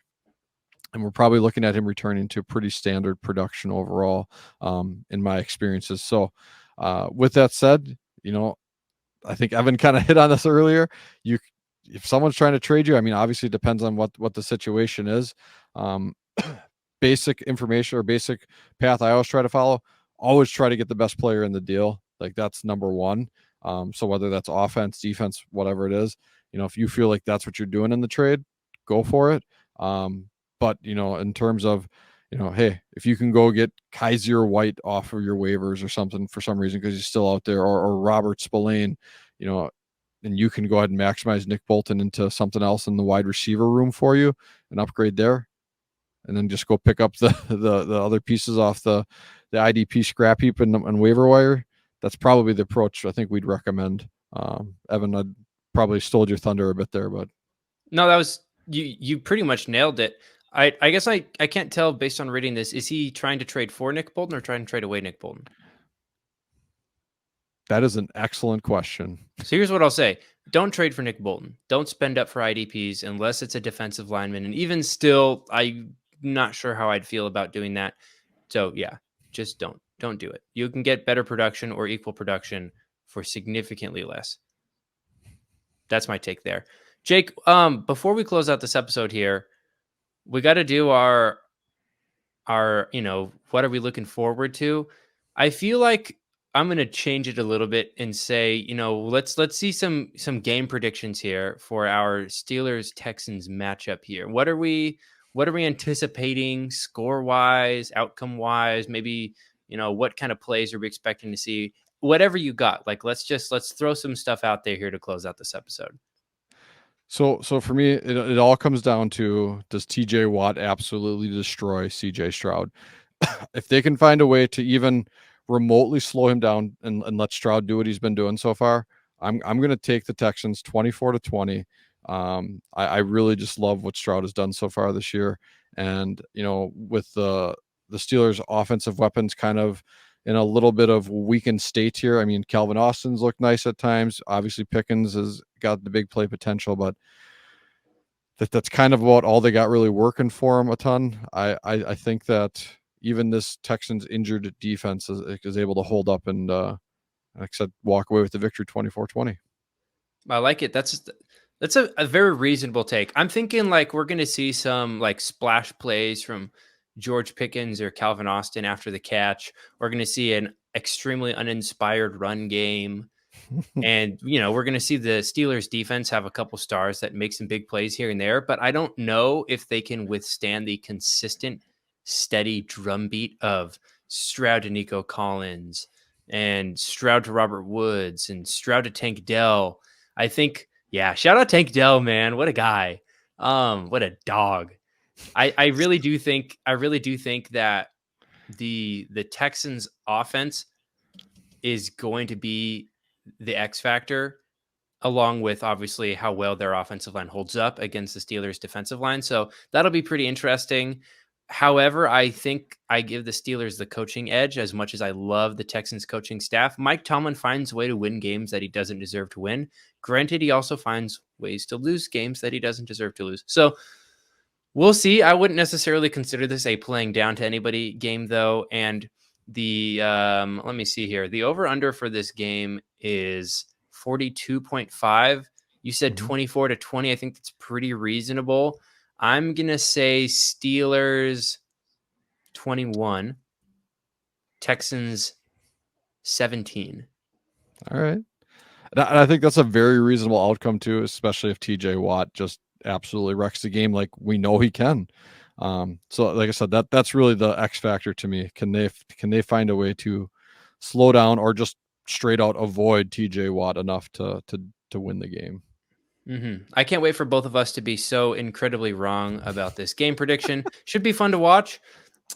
And we're probably looking at him returning to pretty standard production overall, in my experiences. So with that said, I think Evan kind of hit on this earlier. If someone's trying to trade you, I mean, obviously it depends on what the situation is. Basic information or basic path I always try to follow, always try to get the best player in the deal. Like that's number one. So whether that's offense, defense, whatever it is, if you feel like that's what you're doing in the trade, go for it. But in terms of, hey, if you can go get Kaiser White off of your waivers or something for some reason because he's still out there, or Robert Spillane, and you can go ahead and maximize Nick Bolton into something else in the wide receiver room for you and upgrade there, and then just go pick up the other pieces off the IDP scrap heap and waiver wire. That's probably the approach I think we'd recommend. Evan, I probably stole your thunder a bit there, but no, that was you pretty much nailed it. I guess I can't tell based on reading this. Is he trying to trade for Nick Bolton or trying to trade away Nick Bolton? that is an excellent question. So here's what I'll say. Don't trade for Nick Bolton. Don't spend up for IDPs unless it's a defensive lineman. And even still, I'm not sure how I'd feel about doing that. So yeah, just don't do it. You can get better production or equal production for significantly less. That's my take there. Jake, before we close out this episode here, we got to do our what are we looking forward to? I feel like I'm going to change it a little bit and say, let's see some game predictions here for our Steelers Texans matchup here. What are we anticipating score wise, outcome wise? Maybe, what kind of plays are we expecting to see? Whatever you got, like let's throw some stuff out there here to close out this episode. So for me, it all comes down to, does TJ Watt absolutely destroy CJ Stroud? If they can find a way to even remotely slow him down and let Stroud do what he's been doing so far, I'm going to take the Texans 24-20. I really just love what Stroud has done so far this year. And, with the Steelers offensive weapons kind of in a little bit of weakened state here. I mean, Calvin Austin's looked nice at times. Obviously Pickens has got the big play potential, but that's kind of about all they got really working for him a ton. I think that even this Texans injured defense is able to hold up and, like I said, walk away with the victory 24-20. I like it. That's a very reasonable take. I'm thinking like we're going to see some like splash plays from George Pickens or Calvin Austin after the catch. We're going to see an extremely uninspired run game. And, we're going to see the Steelers defense have a couple stars that make some big plays here and there. But I don't know if they can withstand the consistent, steady drumbeat of Stroud to Nico Collins and Stroud to Robert Woods and Stroud to Tank Dell. I think, yeah, shout out Tank Dell, man. What a guy. What a dog. I really do think that the Texans offense is going to be the X factor, along with obviously how well their offensive line holds up against the Steelers' defensive line. So that'll be pretty interesting. However, I think I give the Steelers the coaching edge as much as I love the Texans coaching staff. Mike Tomlin finds a way to win games that he doesn't deserve to win. Granted, he also finds ways to lose games that he doesn't deserve to lose. So we'll see. I wouldn't necessarily consider this a playing down to anybody game, though. And the let me see here. The over-under for this game is 42.5. You said 24 to 20. I think that's pretty reasonable. I'm going to say Steelers 21, Texans 17. All right. And I think that's a very reasonable outcome too, especially if TJ Watt just absolutely wrecks the game like we know he can. So like I said, that's really the X factor to me. Can they find a way to slow down or just straight out avoid TJ Watt enough to win the game? I can't wait for both of us to be so incredibly wrong about this game prediction. Should be fun to watch.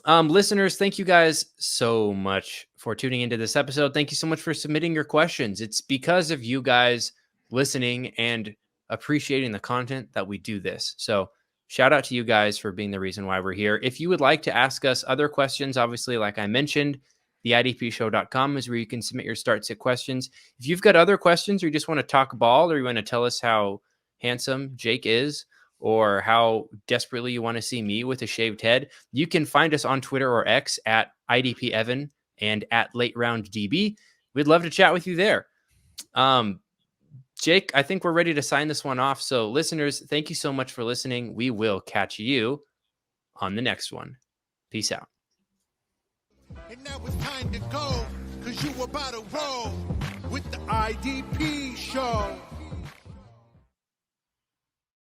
Listeners, thank you guys so much for tuning into this episode. Thank you so much for submitting your questions. It's because of you guys listening and appreciating the content that we do this. So shout out to you guys for being the reason why we're here. If you would like to ask us other questions, obviously, like I mentioned, the IDPshow.com is where you can submit your start sit questions. If you've got other questions or you just want to talk ball or you want to tell us how handsome Jake is or how desperately you want to see me with a shaved head, you can find us on Twitter or X at IDPEvan and at LateRoundDB. We'd love to chat with you there. Jake, I think we're ready to sign this one off. So listeners, thank you so much for listening. We will catch you on the next one. Peace out. And now it's time to go, 'cause you about to roll with the IDP show.